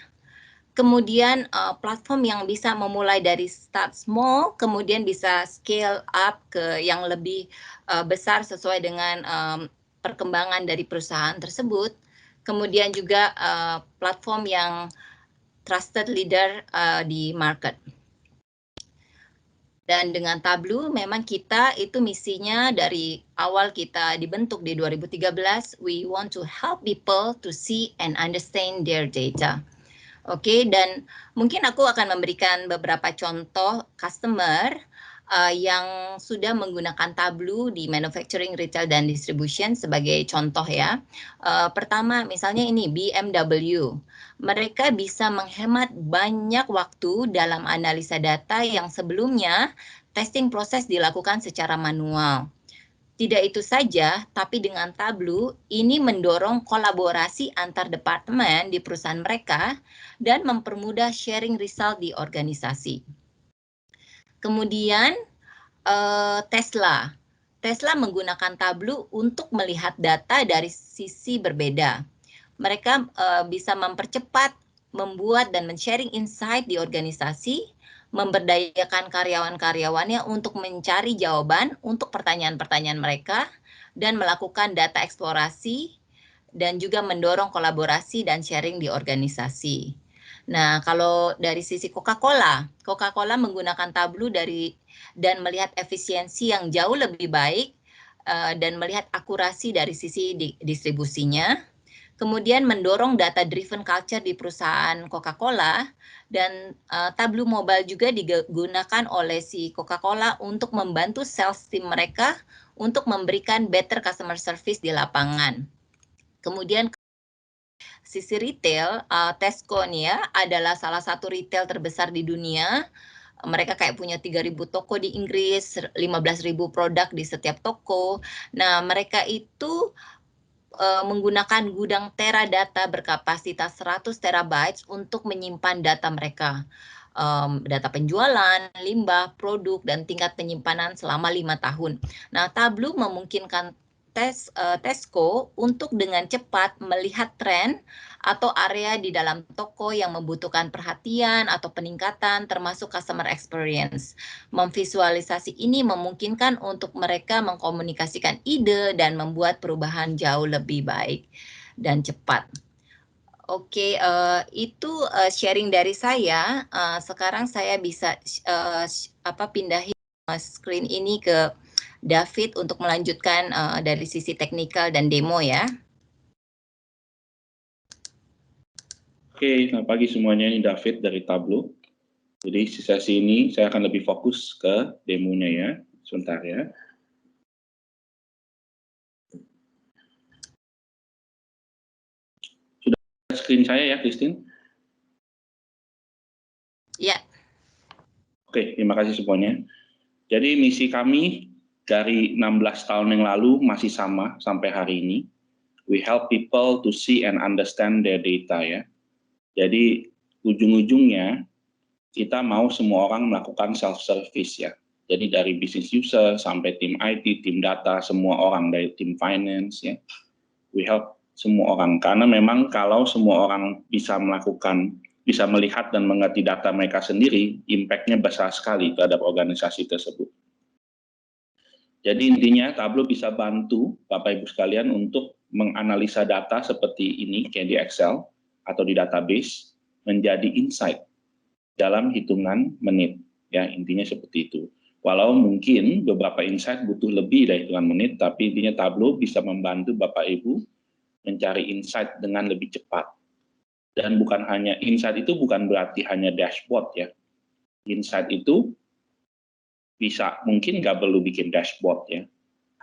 Kemudian platform yang bisa memulai dari start small, kemudian bisa scale up ke yang lebih besar sesuai dengan perkembangan dari perusahaan tersebut. Kemudian juga platform yang trusted leader di market. Dan dengan Tableau memang kita itu misinya dari awal kita dibentuk di 2013, we want to help people to see and understand their data. Oke, dan mungkin aku akan memberikan beberapa contoh customer yang sudah menggunakan Tableau di manufacturing, retail, dan distribution sebagai contoh ya. Pertama, misalnya ini BMW. Mereka bisa menghemat banyak waktu dalam analisa data yang sebelumnya testing proses dilakukan secara manual. Tidak itu saja, tapi dengan Tableau ini mendorong kolaborasi antar departemen di perusahaan mereka dan mempermudah sharing result di organisasi. Kemudian Tesla. Tesla menggunakan Tableau untuk melihat data dari sisi berbeda. Mereka bisa mempercepat, membuat dan men-sharing insight di organisasi, memberdayakan karyawan-karyawannya untuk mencari jawaban untuk pertanyaan-pertanyaan mereka, dan melakukan data eksplorasi, dan juga mendorong kolaborasi dan sharing di organisasi. Nah, kalau dari sisi Coca-Cola menggunakan Tableau dan melihat efisiensi yang jauh lebih baik dan melihat akurasi dari sisi distribusinya. Kemudian mendorong data-driven culture di perusahaan Coca-Cola, dan Tableau Mobile juga digunakan oleh si Coca-Cola untuk membantu sales team mereka untuk memberikan better customer service di lapangan. Kemudian sisi retail, Tesco nih ya, adalah salah satu retail terbesar di dunia. Mereka kayak punya 3.000 toko di Inggris, 15.000 produk di setiap toko. Nah, mereka itu menggunakan gudang Teradata berkapasitas 100 terabytes untuk menyimpan data mereka. Data penjualan, limbah, produk, dan tingkat penyimpanan selama 5 tahun. Nah, Tableau memungkinkan Tesco untuk dengan cepat melihat tren atau area di dalam toko yang membutuhkan perhatian atau peningkatan termasuk customer experience. Memvisualisasi ini memungkinkan untuk mereka mengkomunikasikan ide dan membuat perubahan jauh lebih baik dan cepat. Oke, itu sharing dari saya. Sekarang saya bisa pindahin screen ini ke David untuk melanjutkan dari sisi teknikal dan demo ya. Oke, selamat pagi semuanya, ini David dari Tableau. Jadi sesi ini saya akan lebih fokus ke demonya ya, sebentar ya. Sudah screen saya ya, Christine? Ya. Oke, terima kasih semuanya. Jadi misi kami dari 16 tahun yang lalu masih sama sampai hari ini. We help people to see and understand their data ya. Jadi ujung-ujungnya kita mau semua orang melakukan self-service ya. Jadi dari business user sampai tim IT, tim data, semua orang dari tim finance ya. We help semua orang karena memang kalau semua orang bisa melihat dan mengerti data mereka sendiri, impact-nya besar sekali terhadap organisasi tersebut. Jadi intinya Tableau bisa bantu Bapak Ibu sekalian untuk menganalisa data seperti ini kayak di Excel atau di database menjadi insight dalam hitungan menit. Ya, intinya seperti itu. Walau mungkin beberapa insight butuh lebih dari hitungan menit, tapi intinya Tableau bisa membantu Bapak Ibu mencari insight dengan lebih cepat. Dan bukan hanya insight itu bukan berarti hanya dashboard ya. Insight itu bisa mungkin nggak perlu bikin dashboard ya,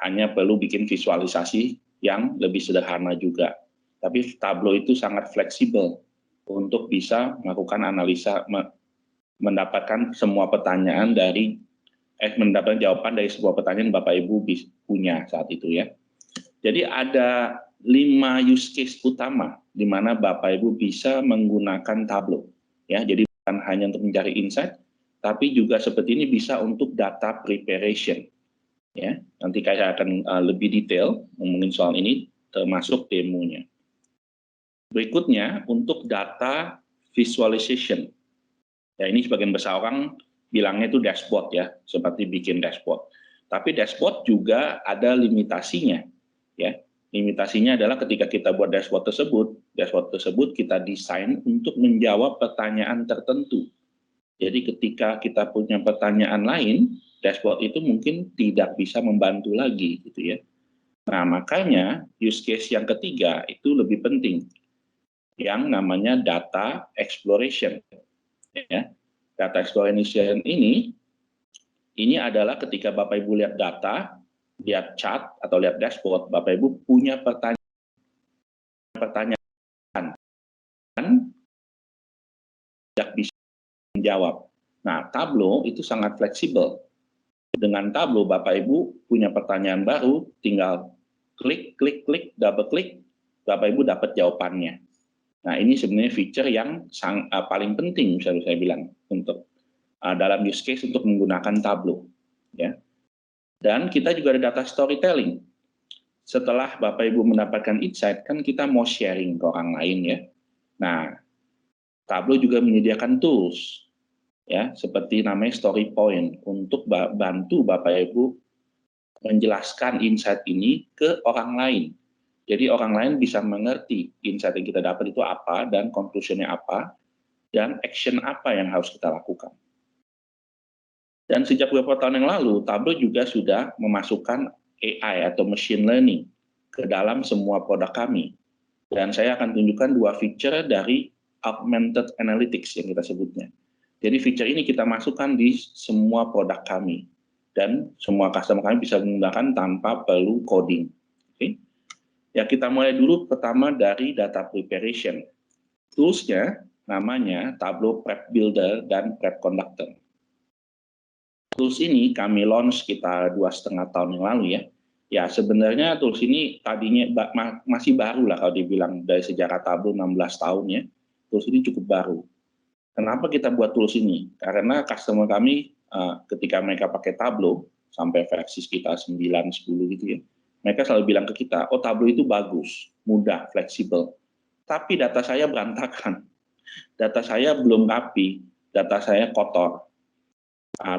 hanya perlu bikin visualisasi yang lebih sederhana juga. Tapi Tableau itu sangat fleksibel untuk bisa melakukan analisa, mendapatkan semua pertanyaan mendapatkan jawaban dari sebuah pertanyaan Bapak Ibu punya saat itu ya. Jadi ada 5 use case utama di mana Bapak Ibu bisa menggunakan Tableau ya. Jadi bukan hanya untuk mencari insight, tapi juga seperti ini bisa untuk data preparation. Ya, nanti saya akan lebih detail ngomongin soal ini, termasuk demonya. Berikutnya, untuk data visualization. Ya, ini sebagian besar orang bilangnya itu dashboard ya, seperti bikin dashboard. Tapi dashboard juga ada limitasinya. Ya, limitasinya adalah ketika kita buat dashboard tersebut kita desain untuk menjawab pertanyaan tertentu. Jadi ketika kita punya pertanyaan lain, dashboard itu mungkin tidak bisa membantu lagi gitu ya. Nah, makanya use case yang ketiga itu lebih penting, yang namanya data exploration. Ya. Data exploration ini adalah ketika Bapak Ibu lihat data, lihat chart atau lihat dashboard, Bapak Ibu punya pertanyaan tidak bisa menjawab. Nah, Tableau itu sangat fleksibel. Dengan Tableau, Bapak Ibu punya pertanyaan baru, tinggal klik, double klik, Bapak Ibu dapat jawabannya. Nah, ini sebenarnya feature yang paling penting, bisa saya bilang, untuk dalam use case untuk menggunakan Tableau. Ya. Dan kita juga ada data storytelling. Setelah Bapak Ibu mendapatkan insight, kan kita mau sharing ke orang lain ya. Nah, Tableau juga menyediakan tools ya, seperti namanya story point untuk bantu Bapak Ibu menjelaskan insight ini ke orang lain. Jadi orang lain bisa mengerti insight yang kita dapat itu apa dan conclusion-nya apa dan action apa yang harus kita lakukan. Dan sejak beberapa tahun yang lalu, Tableau juga sudah memasukkan AI atau machine learning ke dalam semua produk kami. Dan saya akan tunjukkan 2 feature dari augmented analytics yang kita sebutnya. Jadi feature ini kita masukkan di semua produk kami. Dan semua customer kami bisa menggunakan tanpa perlu coding. Okay? Ya, kita mulai dulu pertama dari data preparation. Tools-nya namanya Tableau Prep Builder dan Prep Conductor. Tools ini kami launch sekitar 2,5 tahun yang lalu ya. Ya, sebenarnya tools ini tadinya masih baru lah kalau dibilang dari sejarah Tableau 16 tahun ya. Tools ini cukup baru. Kenapa kita buat tools ini? Karena customer kami ketika mereka pakai Tableau sampai versi sekitar 9, 10 gitu ya, mereka selalu bilang ke kita, oh Tableau itu bagus, mudah, fleksibel. Tapi data saya berantakan, data saya belum rapi, data saya kotor.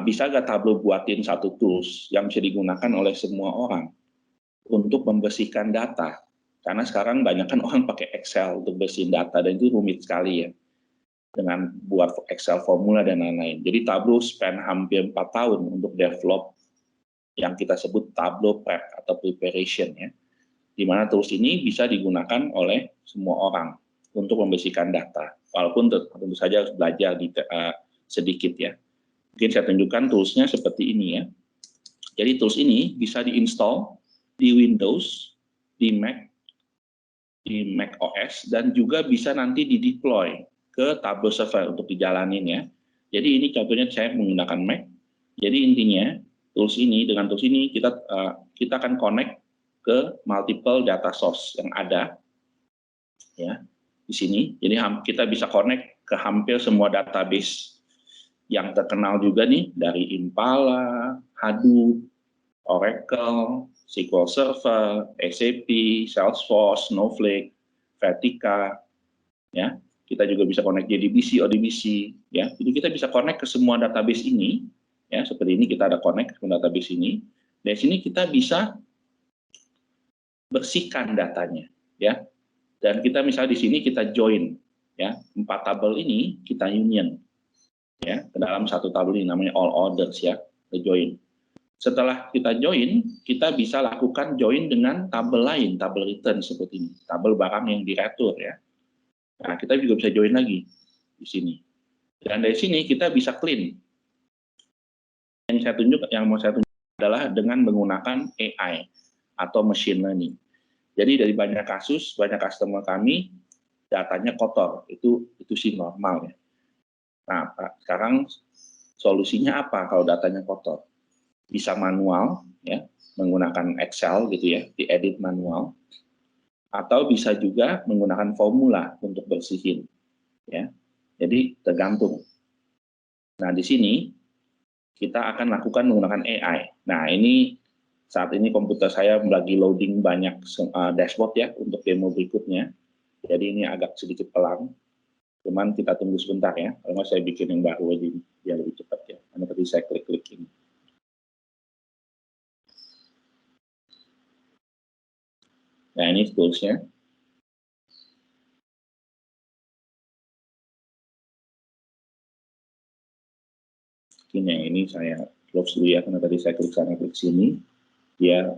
Bisa nggak Tableau buatin satu tools yang bisa digunakan oleh semua orang untuk membersihkan data? Karena sekarang banyak kan orang pakai Excel untuk bersihin data, dan itu rumit sekali ya, dengan buat Excel formula dan lain-lain. Jadi Tableau spend hampir 4 tahun untuk develop yang kita sebut Tableau Prep atau Preparation ya, di mana tools ini bisa digunakan oleh semua orang untuk membersihkan data, walaupun tentu saja harus belajar sedikit ya. Mungkin saya tunjukkan tools-nya seperti ini ya. Jadi tools ini bisa diinstal di Windows, di Mac OS, dan juga bisa nanti di-deploy ke Tableau server untuk dijalanin ya. Jadi ini contohnya saya menggunakan Mac. Jadi intinya dengan tools ini kita akan connect ke multiple data source yang ada ya di sini. Jadi kita bisa connect ke hampir semua database yang terkenal juga nih, dari Impala, Hadoop, Oracle, SQL Server, SAP, Salesforce, Snowflake, Vertica, ya. Kita juga bisa connect JDBC, ODBC, ya. Jadi kita bisa connect ke semua database ini, ya. Seperti ini kita ada connect ke database ini. Dari sini kita bisa bersihkan datanya, ya. Dan kita misalnya di sini kita join, ya. 4 tabel ini kita union, ya, ke dalam satu tabel ini namanya all orders ya, kita join. Setelah kita join, kita bisa lakukan join dengan tabel lain, tabel return seperti ini, tabel barang yang diretur ya. Nah, kita juga bisa join lagi di sini. Dan dari sini kita bisa clean. Yang mau saya tunjuk adalah dengan menggunakan AI atau machine learning. Jadi dari banyak kasus, banyak customer kami datanya kotor, itu sih normal ya. Nah, sekarang solusinya apa kalau datanya kotor? Bisa manual ya, menggunakan Excel gitu ya, diedit manual, atau bisa juga menggunakan formula untuk bersihin ya. Jadi tergantung. Nah, di sini kita akan lakukan menggunakan AI. Nah, ini saat ini komputer saya lagi loading banyak dashboard ya untuk demo berikutnya. Jadi ini agak sedikit pelan. Cuman kita tunggu sebentar ya. Kalau saya bikin yang baru aja biar lebih cepat ya. Karena tadi saya klik-klik ini. Nah, ini tools-nya. Ini saya close dulu ya, karena tadi saya klik sana klik sini, dia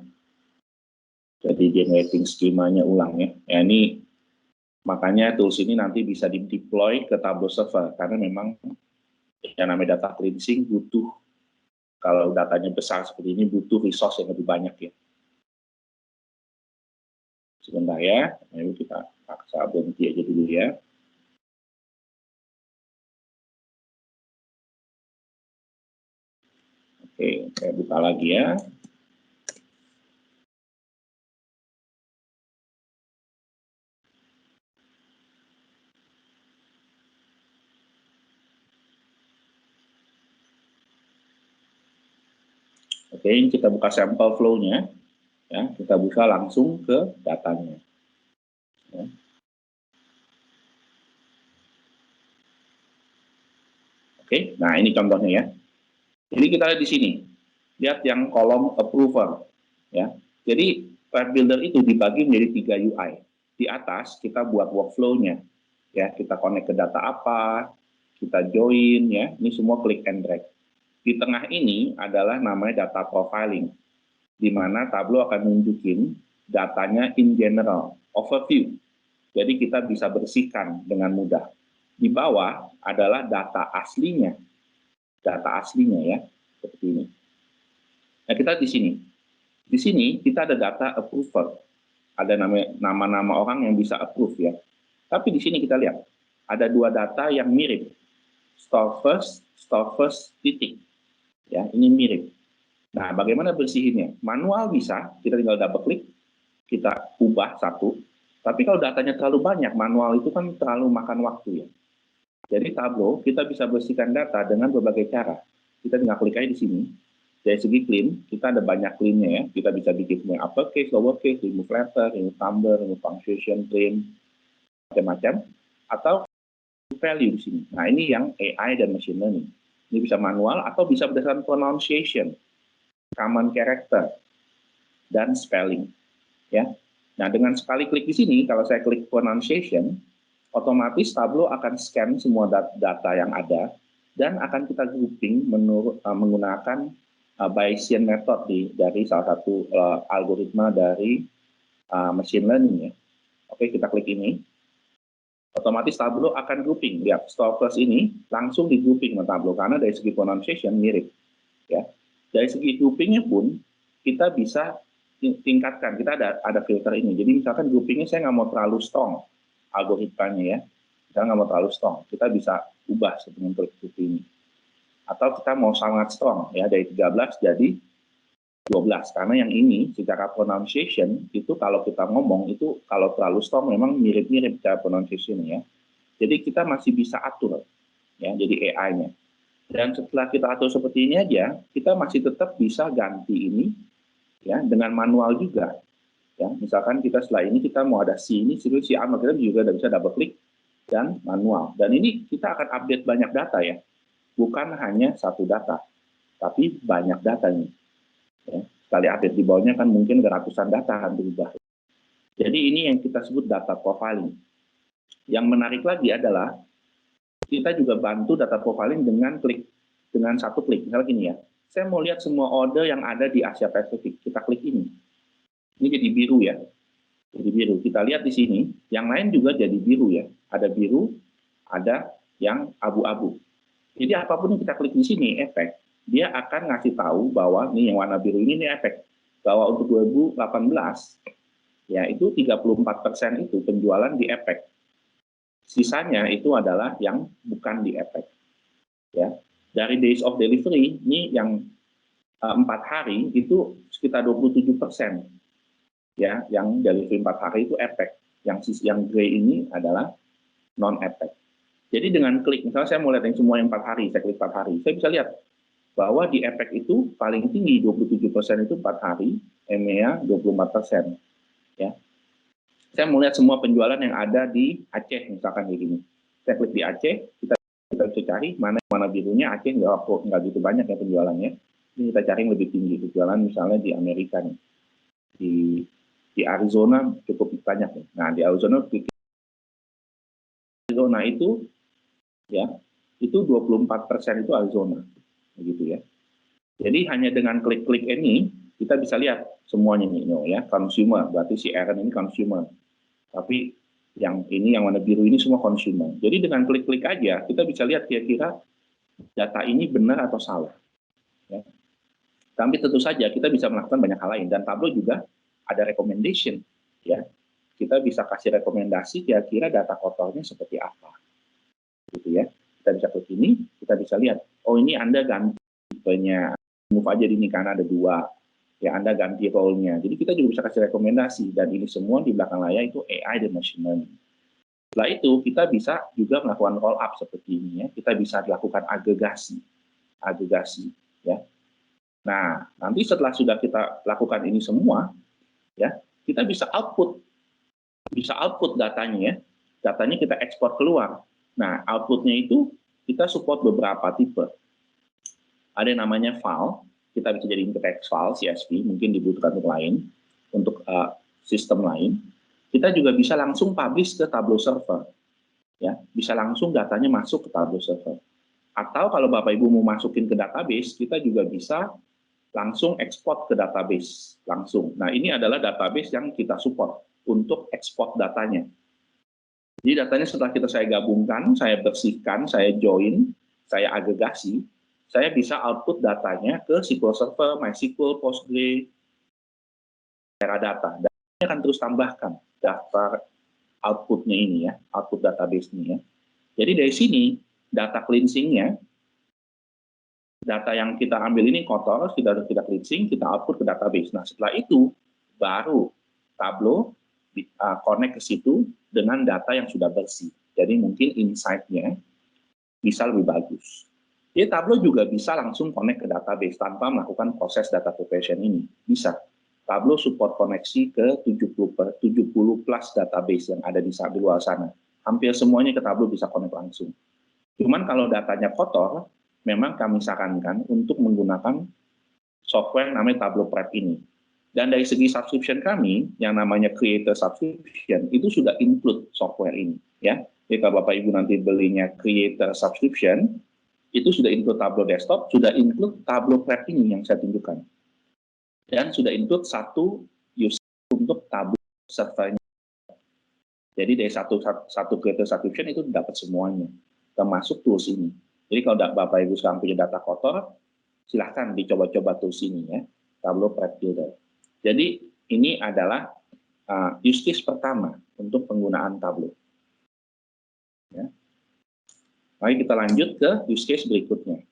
jadi generating skemanya ulang ya. Ya ini makanya tools ini nanti bisa di-deploy ke Tableau server, karena memang yang namanya data cleansing butuh, kalau datanya besar seperti ini butuh resource yang lebih banyak ya. Sebentar ya, ayo kita paksa berhenti aja dulu ya. Oke, saya buka lagi ya. Oke, kita buka sampel flow-nya. Ya, kita buka langsung ke datanya. Ya. Oke, nah ini contohnya ya. Jadi kita lihat di sini, lihat yang kolom approver, ya. Jadi Prep Builder itu dibagi menjadi 3 UI. Di atas kita buat workflow-nya, ya. Kita connect ke data apa, kita join, ya. Ini semua click and drag. Di tengah ini adalah namanya data profiling, di mana Tableau akan nunjukin datanya in general, overview. Jadi kita bisa bersihkan dengan mudah. Di bawah adalah data aslinya ya, seperti ini. Nah, kita di sini kita ada data approval. ada nama-nama orang yang bisa approve ya. Tapi di sini kita lihat ada dua data yang mirip, store first titik ya, ini mirip. Nah, bagaimana bersihinnya? Manual bisa, kita tinggal double klik, kita ubah satu. Tapi kalau datanya terlalu banyak, manual itu kan terlalu makan waktu ya. Jadi Tableau kita bisa bersihkan data dengan berbagai cara. Kita tinggal klik aja di sini. Dari segi clean, kita ada banyak clean-nya ya. Kita bisa bikin semua uppercase, lowercase, remove letter, remove number, remove punctuation, clean, macam-macam. Atau value di sini. Nah, ini yang AI dan machine learning. Ini bisa manual atau bisa berdasarkan pronunciation, common character, dan spelling. Ya. Nah, dengan sekali klik di sini, kalau saya klik pronunciation, otomatis Tableau akan scan semua data yang ada dan akan kita grouping menggunakan Bayesian method dari salah satu algoritma dari machine learning ya. Oke, kita klik ini. Otomatis Tableau akan grouping. Lihat, store first ini langsung di grouping sama Tableau karena dari segi pronunciation mirip. Ya. Dari segi groupingnya pun kita bisa tingkatkan. Kita ada filter ini. Jadi misalkan groupingnya saya nggak mau terlalu strong algoritmanya ya. Kita nggak mau terlalu strong. Kita bisa ubah dengan klik grouping ini. Atau kita mau sangat strong ya, dari 13 jadi 12 karena yang ini secara pronunciation itu kalau kita ngomong itu kalau terlalu strong memang mirip-mirip cara pronunciation ya. Jadi kita masih bisa atur ya, jadi AI-nya. Dan setelah kita atur seperti ini aja, kita masih tetap bisa ganti ini ya dengan manual juga. Ya, misalkan kita setelah ini kita mau ada si ini, si A, kita juga bisa double klik dan manual. Dan ini kita akan update banyak data ya. Bukan hanya satu data, tapi banyak data nih. Ya, sekali update di bawahnya kan mungkin ratusan data akan berubah. Jadi ini yang kita sebut data profiling. Yang menarik lagi adalah kita juga bantu data profiling dengan satu klik. Misalnya gini ya, saya mau lihat semua order yang ada di Asia Pasifik. Kita klik ini. Ini jadi biru ya. Jadi biru. Kita lihat di sini, yang lain juga jadi biru ya. Ada biru, ada yang abu-abu. Jadi apapun yang kita klik di sini, efek, dia akan ngasih tahu bahwa nih yang warna biru ini efek. Bahwa untuk 2018, ya itu 34% itu penjualan di efek. Sisanya itu adalah yang bukan di efek. Ya. Dari days of delivery, ini yang 4 hari itu sekitar 27%. Ya, yang delivery 4 hari itu efek. Yang gray ini adalah non-efek. Jadi dengan klik, misalnya saya mau lihat yang semua yang 4 hari, saya klik 4 hari, saya bisa lihat bahwa di efek itu paling tinggi 27% itu 4 hari, EMEA 24%. Ya. Saya mau lihat semua penjualan yang ada di Aceh, misalkan kayak gini. Saya klik di Aceh, kita bisa cari mana birunya, Aceh nggak gitu banyak ya penjualannya. Ini kita cari yang lebih tinggi, penjualan misalnya di Amerika nih. Di Arizona cukup banyak nih. Nah, di Arizona itu ya, itu 24% itu Arizona, begitu ya. Jadi hanya dengan klik-klik ini kita bisa lihat semuanya nih, ya, consumer, berarti si Aaron ini consumer. Tapi yang ini yang warna biru ini semua consumer. Jadi dengan klik-klik aja kita bisa lihat kira-kira data ini benar atau salah. Ya. Tapi tentu saja kita bisa melakukan banyak hal lain dan Tableau juga ada recommendation, ya. Kita bisa kasih rekomendasi kira-kira data kotornya seperti apa. Gitu ya, kita bisa klik ini, kita bisa lihat, oh ini Anda ganti tipenya, move aja di ini karena ada 2, ya Anda ganti role-nya. Jadi kita juga bisa kasih rekomendasi, dan ini semua di belakang layar itu AI dan machine learning. Setelah itu kita bisa juga melakukan roll up seperti ini ya, kita bisa lakukan agregasi, ya. Nah nanti setelah sudah kita lakukan ini semua, ya kita bisa output datanya ya, datanya kita ekspor keluar. Nah, outputnya itu kita support beberapa tipe. Ada yang namanya file, kita bisa jadiin ke text file, CSV, mungkin dibutuhkan untuk sistem lain. Kita juga bisa langsung publish ke Tableau server. Ya, bisa langsung datanya masuk ke Tableau server. Atau kalau Bapak Ibu mau masukin ke database, kita juga bisa langsung ekspor ke database langsung. Nah, ini adalah database yang kita support untuk ekspor datanya. Jadi datanya setelah saya gabungkan, saya bersihkan, saya join, saya agregasi, saya bisa output datanya ke SQL Server, MySQL, Postgre, Teradata. akan terus tambahkan daftar outputnya ini ya, output database-nya ya. Jadi dari sini data cleansing-nya, data yang kita ambil ini kotor, kita cleansing, kita output ke database. Nah setelah itu baru Tableau connect ke situ dengan data yang sudah bersih. Jadi mungkin insight-nya bisa lebih bagus. Jadi Tableau juga bisa langsung connect ke database tanpa melakukan proses data preparation ini. Bisa. Tableau support koneksi ke 70 plus database yang ada di luar sana. Hampir semuanya ke Tableau bisa connect langsung. Cuman kalau datanya kotor, memang kami sarankan untuk menggunakan software namanya Tableau Prep ini. Dan dari segi subscription kami, yang namanya Creator Subscription, itu sudah include software ini. Ya. Jadi kalau Bapak Ibu nanti belinya Creator Subscription, itu sudah include Tableau Desktop, sudah include Tableau Prep ini yang saya tunjukkan. Dan sudah include satu user untuk Tableau servernya. Jadi dari satu Creator Subscription itu dapat semuanya, termasuk tools ini. Jadi kalau Bapak Ibu sekarang punya data kotor, silahkan dicoba-coba tools ini ya, Tableau Prep Builder. Jadi ini adalah use case pertama untuk penggunaan Tableau. Ya. Mari kita lanjut ke use case berikutnya.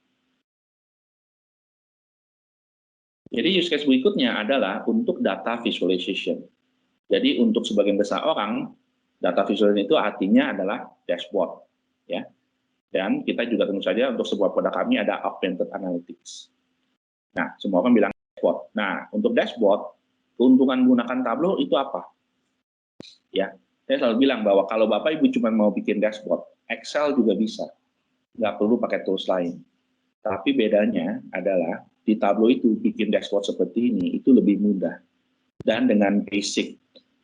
Jadi use case berikutnya adalah untuk data visualization. Jadi untuk sebagian besar orang, data visualization itu artinya adalah dashboard. Ya. Dan kita juga tentu saja untuk sebuah produk kami ada augmented analytics. Nah, semua orang bilang dashboard. Nah, untuk dashboard, keuntungan menggunakan Tableau itu apa? Ya, saya selalu bilang bahwa kalau Bapak Ibu cuma mau bikin dashboard, Excel juga bisa. Nggak perlu pakai tools lain. Tapi bedanya adalah di Tableau itu bikin dashboard seperti ini itu lebih mudah. Dan dengan basic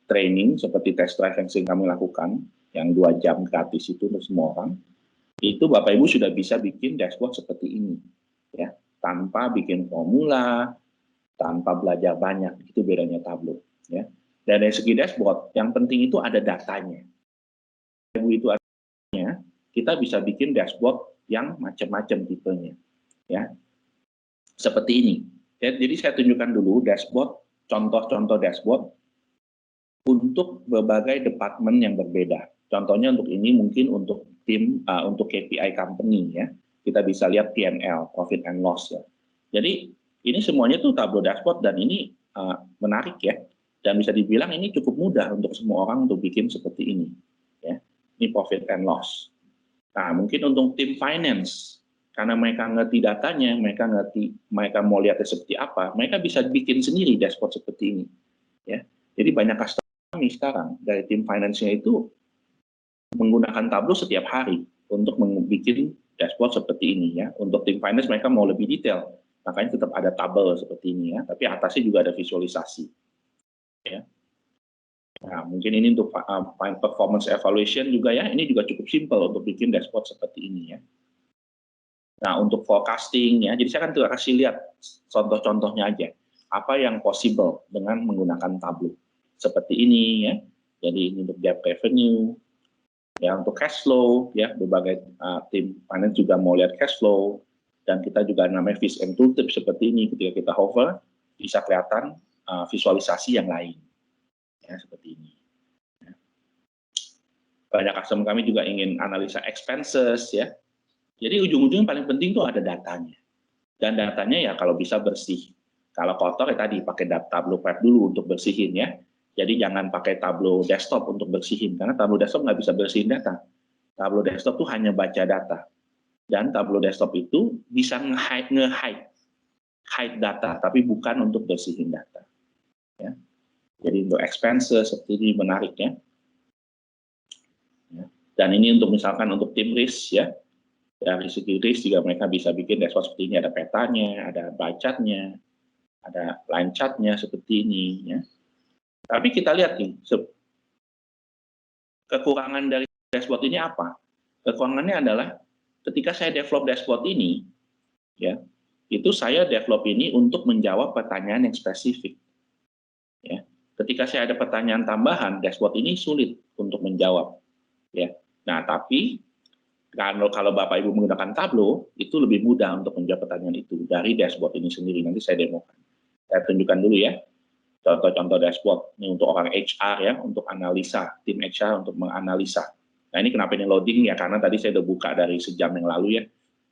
training seperti test drive yang sering kami lakukan, yang 2 jam gratis itu untuk semua orang, itu Bapak Ibu sudah bisa bikin dashboard seperti ini. Ya, tanpa bikin formula, tanpa belajar banyak. Itu bedanya Tableau. Ya. Dan dari segi dashboard, yang penting itu ada datanya. Ibu itu artinya kita bisa bikin dashboard yang macam-macam tipenya, ya, seperti ini. Jadi saya tunjukkan dulu dashboard, contoh-contoh dashboard untuk berbagai departemen yang berbeda. Contohnya untuk ini mungkin untuk tim, untuk KPI company ya, kita bisa lihat P&L, profit and loss ya. Jadi ini semuanya tuh Tableau dashboard dan ini menarik ya, dan bisa dibilang ini cukup mudah untuk semua orang untuk bikin seperti ini. Ya, ini profit and loss. Nah, mungkin untuk tim finance, karena mereka ngerti datanya, mereka mau lihatnya seperti apa, mereka bisa bikin sendiri dashboard seperti ini. Ya, jadi banyak customer kami sekarang dari tim finance-nya itu menggunakan Tableau setiap hari untuk membuat dashboard seperti ini ya. Untuk tim finance mereka mau lebih detail, makanya tetap ada tabel seperti ini ya. Tapi atasnya juga ada visualisasi. Ya. Nah, mungkin ini untuk performance evaluation juga ya, ini juga cukup simple untuk bikin dashboard seperti ini ya. Nah, untuk forecasting ya, jadi saya akan kasih lihat contoh-contohnya aja, apa yang possible dengan menggunakan Tableau. Seperti ini ya, jadi ini untuk gap revenue, ya untuk cash flow, ya berbagai tim finance juga mau lihat cash flow, dan kita juga namanya fish and tooltip seperti ini, ketika kita hover, bisa kelihatan visualisasi yang lain. Ya, seperti ini. Ya. Banyak customer kami juga ingin analisa expenses ya. Jadi ujung-ujungnya paling penting itu ada datanya. Dan datanya ya kalau bisa bersih. Kalau kotor ya tadi pakai Tableau Prep dulu untuk bersihin ya. Jadi jangan pakai Tableau Desktop untuk bersihin karena Tableau Desktop nggak bisa bersihin data. Tableau Desktop tuh hanya baca data. Dan Tableau Desktop itu bisa nge-hide data tapi bukan untuk bersihin data. Ya. Jadi untuk expenses seperti ini menarik ya. Dan ini untuk misalkan untuk tim risk ya. Dari segi risk juga mereka bisa bikin dashboard seperti ini. Ada petanya, ada bar chart-nya, ada line chart-nya seperti ini ya. Tapi kita lihat nih, kekurangan dari dashboard ini apa? Kekurangannya adalah ketika saya develop dashboard ini, ya, itu saya develop ini untuk menjawab pertanyaan yang spesifik. Ya. Ketika saya ada pertanyaan tambahan, dashboard ini sulit untuk menjawab. Ya. Nah, tapi kalau Bapak Ibu menggunakan Tableau, itu lebih mudah untuk menjawab pertanyaan itu dari dashboard ini sendiri. Nanti saya demokan. Saya tunjukkan dulu ya. contoh-contoh dashboard. Ini untuk orang HR ya, untuk analisa, tim HR untuk menganalisa. Nah ini kenapa ini loading ya, karena tadi saya udah buka dari sejam yang lalu ya.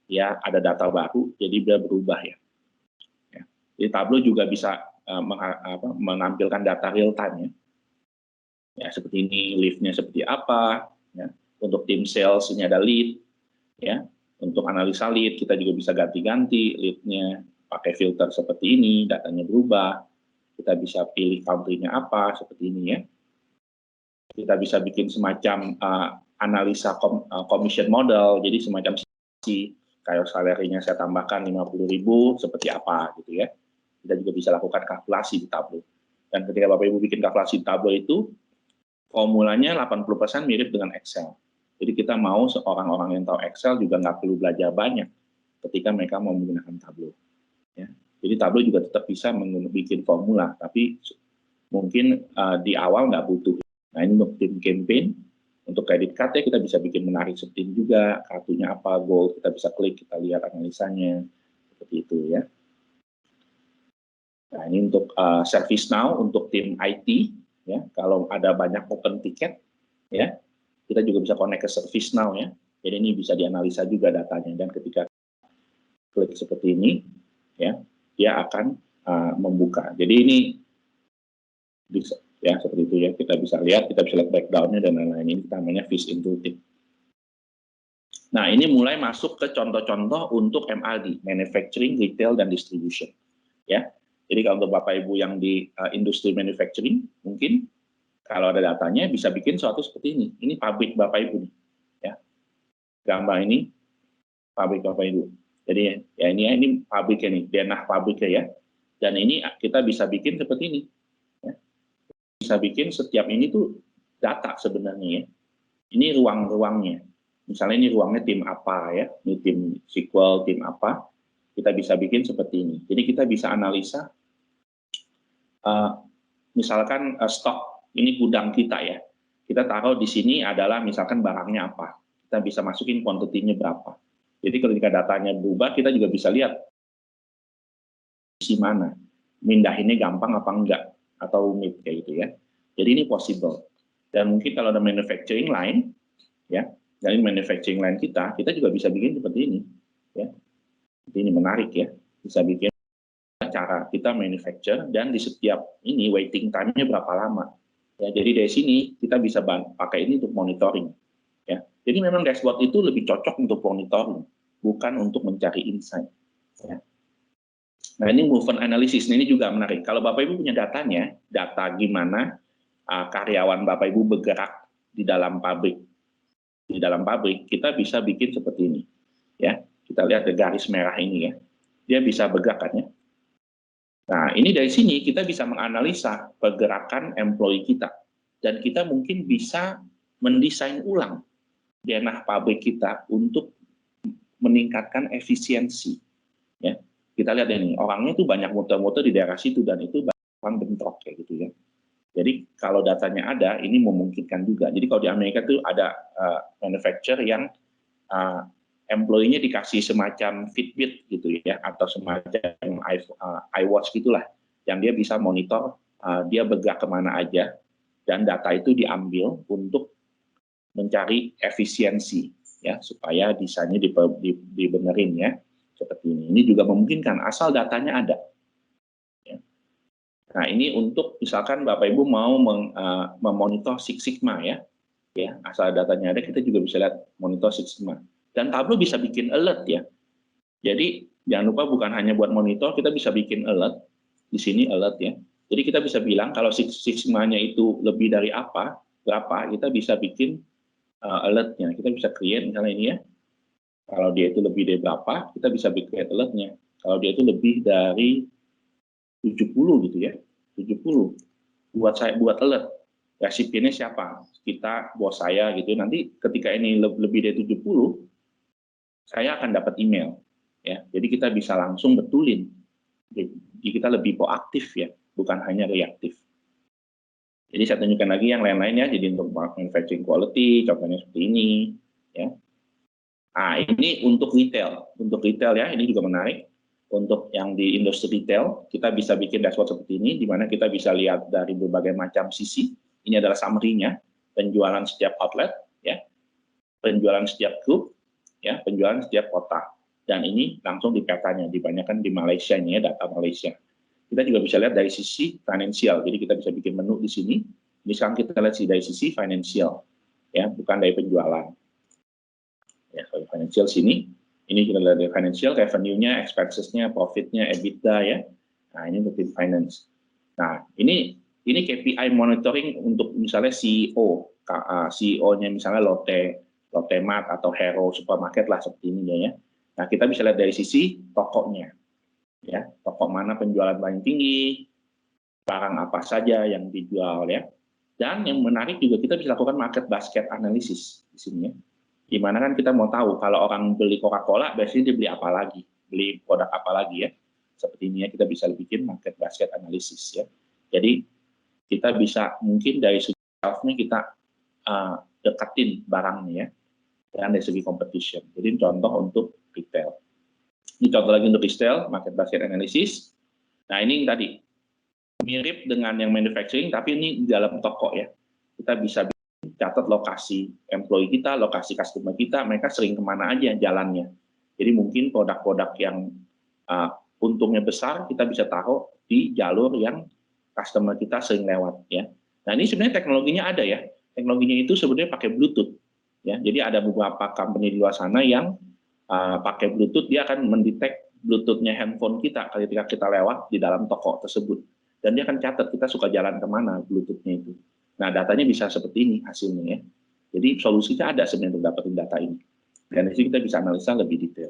Ya ada data baru, jadi dia berubah ya. Jadi Tableau juga bisa menampilkan data real time ya. Ya seperti ini, lift-nya seperti apa. Ya. Untuk tim sales ini ada lead. Ya. Untuk analisa lead kita juga bisa ganti-ganti lead-nya pakai filter seperti ini, datanya berubah. Kita bisa pilih country-nya apa seperti ini ya. Kita bisa bikin semacam analisa commission model, jadi semacam kayak salary-nya saya tambahkan 50.000 seperti apa gitu ya. Kita juga bisa lakukan kalkulasi di Tableau. Dan ketika Bapak Ibu bikin kalkulasi di Tableau itu, formulanya 80% mirip dengan Excel. Jadi kita mau orang-orang yang tahu Excel juga nggak perlu belajar banyak ketika mereka mau menggunakan Tableau. Ya. Jadi Tableau juga tetap bisa bikin formula, tapi mungkin di awal nggak butuh. Nah ini untuk tim campaign, untuk credit card ya kita bisa bikin menarik seperti ini juga, kartunya apa, gold, kita bisa klik, kita lihat analisanya, seperti itu ya. Nah ini untuk ServiceNow, untuk tim IT, ya kalau ada banyak open ticket, ya kita juga bisa connect ke ServiceNow ya. Jadi ini bisa dianalisa juga datanya, dan ketika klik seperti ini, ya dia akan membuka. Jadi ini bisa, ya seperti itu ya, kita bisa lihat breakdown-nya dan lain-lain. Ini kita namanya Fish Intuitive. Nah ini mulai masuk ke contoh-contoh untuk MRD, Manufacturing, Retail, dan Distribution. Ya. Jadi kalau untuk Bapak Ibu yang di industri manufacturing, mungkin kalau ada datanya bisa bikin sesuatu seperti ini. Ini pabrik Bapak Ibu nih, ya. Gambar ini pabrik Bapak Ibu. Jadi ya ini pabriknya nih, denah pabriknya ya. Dan ini kita bisa bikin seperti ini. Ya. Bisa bikin setiap ini tuh data sebenarnya ya. Ini ruang-ruangnya. Misalnya ini ruangnya tim apa ya, ini tim SQL, tim apa. Kita bisa bikin seperti ini. Jadi kita bisa analisa, misalkan stok, ini gudang kita ya. Kita taruh di sini adalah misalkan barangnya apa. Kita bisa masukin quantity-nya berapa. Jadi ketika datanya berubah, kita juga bisa lihat isi mana. Mindahinnya gampang apa enggak, atau rumit kayak gitu ya. Jadi ini possible. Dan mungkin kalau ada manufacturing line, ya, dari manufacturing line kita juga bisa bikin seperti ini. Ya. Ini menarik ya, bisa bikin cara kita manufacture dan di setiap ini waiting time-nya berapa lama. Ya, jadi dari sini kita bisa pakai ini untuk monitoring. Ya, jadi memang dashboard itu lebih cocok untuk monitoring, bukan untuk mencari insight. Ya. Nah ini movement analysis, ini juga menarik. Kalau Bapak Ibu punya datanya, data gimana karyawan Bapak Ibu bergerak di dalam pabrik. Di dalam pabrik kita bisa bikin seperti ini. Ya. Kita lihat di garis merah ini ya, dia bisa bergerak kan ya. Nah ini dari sini kita bisa menganalisa pergerakan employee kita, dan kita mungkin bisa mendesain ulang denah pabrik kita untuk meningkatkan efisiensi. Ya, kita lihat ini orangnya tuh banyak muter-muter di daerah situ dan itu orang bentrok kayak gitu ya. Jadi kalau datanya ada, ini memungkinkan juga. Jadi kalau di Amerika tuh ada manufacturer yang employee-nya dikasih semacam Fitbit gitu ya, atau semacam iWatch gitulah, yang dia bisa monitor dia bergerak kemana aja, dan data itu diambil untuk mencari efisiensi ya, supaya desainnya dibenerin ya, seperti ini. Ini juga memungkinkan asal datanya ada. Ya. Nah ini untuk misalkan Bapak Ibu mau memonitor Six Sigma ya, asal datanya ada kita juga bisa lihat monitor Six Sigma. Dan Tableau bisa bikin alert ya. Jadi jangan lupa bukan hanya buat monitor, kita bisa bikin alert. Di sini alert ya. Jadi kita bisa bilang kalau Six Sigma-nya itu lebih dari berapa, kita bisa bikin alertnya. Kita bisa create misalnya ini ya. Kalau dia itu lebih dari berapa, kita bisa bikin alertnya. Kalau dia itu lebih dari 70 gitu ya. 70. Buat alert. Resipiennya siapa? Kita, bos saya gitu. Nanti ketika ini lebih dari 70, saya akan dapat email, ya. Jadi kita bisa langsung betulin. Jadi kita lebih proaktif ya, bukan hanya reaktif. Jadi saya tunjukkan lagi yang lain-lainnya. Jadi untuk manufacturing quality, contohnya seperti ini, ya. Nah ini untuk retail ya, ini juga menarik. Untuk yang di industri retail, kita bisa bikin dashboard seperti ini, di mana kita bisa lihat dari berbagai macam sisi. Ini adalah summary-nya, penjualan setiap outlet, ya, penjualan setiap grup, ya, penjualan setiap kota. Dan ini langsung di petanya, dibanyakan di Malaysia, ini ya, data Malaysia. Kita juga bisa lihat dari sisi financial, jadi kita bisa bikin menu di sini. Ini sekarang kita lihat dari sisi financial, ya, bukan dari penjualan. Ya, kalau financial sini. Ini kita lihat dari financial, revenue-nya, expenses-nya, profit-nya, EBITDA ya. Nah, ini untuk finance. Nah, ini KPI monitoring untuk misalnya CEO, CEO-nya misalnya Lotte Mart atau Hero Supermarket lah seperti ini ya. Nah, kita bisa lihat dari sisi tokonya. Ya, toko mana penjualan paling tinggi, barang apa saja yang dijual ya. Dan yang menarik juga kita bisa lakukan market basket analysis di sini ya. Di mana kan kita mau tahu kalau orang beli Coca-Cola biasanya dia beli apa lagi, beli produk apa lagi ya. Seperti ini ya, kita bisa bikin market basket analysis ya. Jadi kita bisa mungkin dari segi shelf-nya kita deketin barangnya ya, dan dari segi competition. Jadi contoh untuk retail. Ini contoh lagi untuk retail, market basket analysis. Nah ini tadi mirip dengan yang manufacturing, tapi ini di dalam toko ya. Kita bisa catat lokasi employee kita, lokasi customer kita, mereka sering kemana aja jalannya. Jadi mungkin produk-produk yang untungnya besar, kita bisa taruh di jalur yang customer kita sering lewat ya. Nah ini sebenarnya teknologinya ada ya. Teknologinya itu sebenarnya pakai Bluetooth ya. Jadi ada beberapa company di luar sana yang pakai Bluetooth, dia akan mendetek Bluetooth-nya handphone kita ketika kita lewat di dalam toko tersebut. Dan dia akan catat kita suka jalan kemana Bluetooth-nya itu. Nah, datanya bisa seperti ini hasilnya ya. Jadi solusinya ada sebenarnya untuk dapetin data ini. Dan di sini kita bisa analisa lebih detail.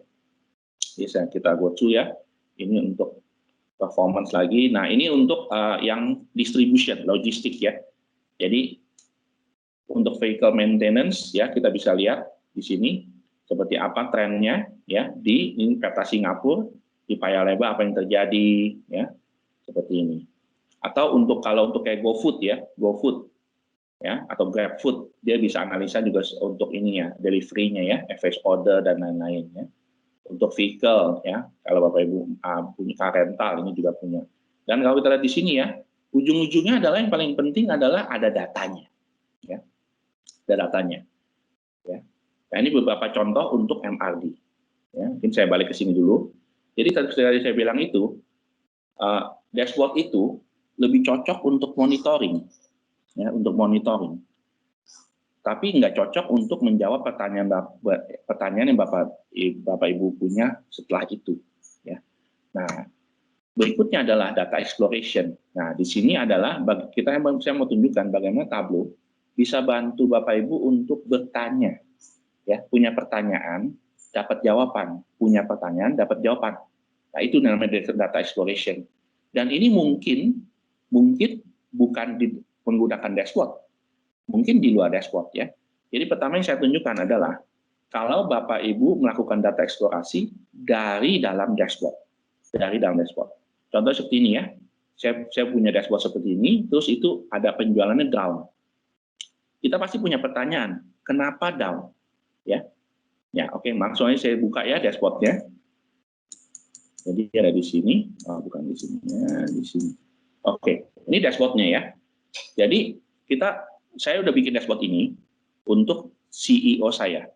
Jadi kita go through ya. Ini untuk performance lagi. Nah, ini untuk yang distribution, logistik ya. Jadi untuk vehicle maintenance ya, kita bisa lihat di sini seperti apa trennya ya di ini peta Singapura, di Paya Lebar apa yang terjadi ya. Seperti ini. Atau kalau untuk kayak GoFood ya, GoFood ya, atau GrabFood, dia bisa analisa juga untuk ini ya, delivery-nya ya, FX order dan lain-lain ya. Untuk vehicle ya, kalau Bapak Ibu punya car rental, ini juga punya. Dan kalau kita lihat di sini ya, ujung-ujungnya adalah yang paling penting adalah ada datanya ya. Ada datanya ya. Nah, ini beberapa contoh untuk MRD ya. Mungkin saya balik ke sini dulu. Jadi tadi saya bilang itu dashboard itu lebih cocok untuk monitoring ya, untuk monitoring. Tapi nggak cocok untuk menjawab pertanyaan yang Bapak Ibu punya setelah itu ya. Nah, berikutnya adalah data exploration. Nah, di sini adalah saya mau tunjukkan bagaimana Tableau bisa bantu Bapak Ibu untuk bertanya ya, punya pertanyaan, dapat jawaban, punya pertanyaan, dapat jawaban. Nah, itu namanya data exploration. Dan ini mungkin bukan menggunakan dashboard, mungkin di luar dashboard ya. Jadi pertama yang saya tunjukkan adalah kalau Bapak Ibu melakukan data eksplorasi dari dalam dashboard, Contoh seperti ini ya, saya punya dashboard seperti ini, terus itu ada penjualannya down. Kita pasti punya pertanyaan, kenapa down? Ya, oke, langsung aja saya buka ya dashboardnya. Jadi ada di sini, bukan di sini ya, di sini. Oke, ini dashboardnya ya. Jadi saya udah bikin dashboard ini untuk CEO saya,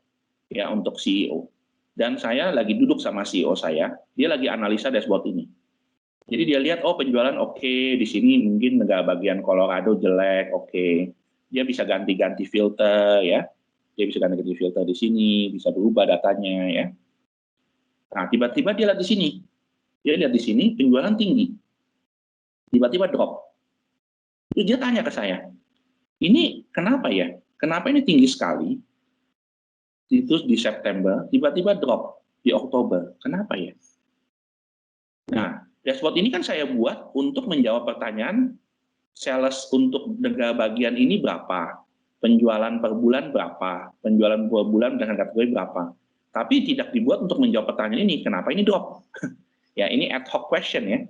ya, untuk CEO. Dan saya lagi duduk sama CEO saya, dia lagi analisa dashboard ini. Jadi dia lihat, oh penjualan oke, di sini mungkin negara bagian Colorado jelek, oke. Dia bisa ganti-ganti filter ya, dia bisa ganti-ganti filter di sini, bisa berubah datanya ya. Nah tiba-tiba dia lihat di sini, penjualan tinggi, tiba-tiba drop. Terus dia tanya ke saya, ini kenapa ya? Kenapa ini tinggi sekali? Terus di September, tiba-tiba drop di Oktober. Kenapa ya? Nah, dashboard ini kan saya buat untuk menjawab pertanyaan sales untuk negara bagian ini berapa, penjualan per bulan berapa, penjualan per bulan dengan kategori berapa. Tapi tidak dibuat untuk menjawab pertanyaan ini, kenapa ini drop? Ya, ini ad hoc question ya.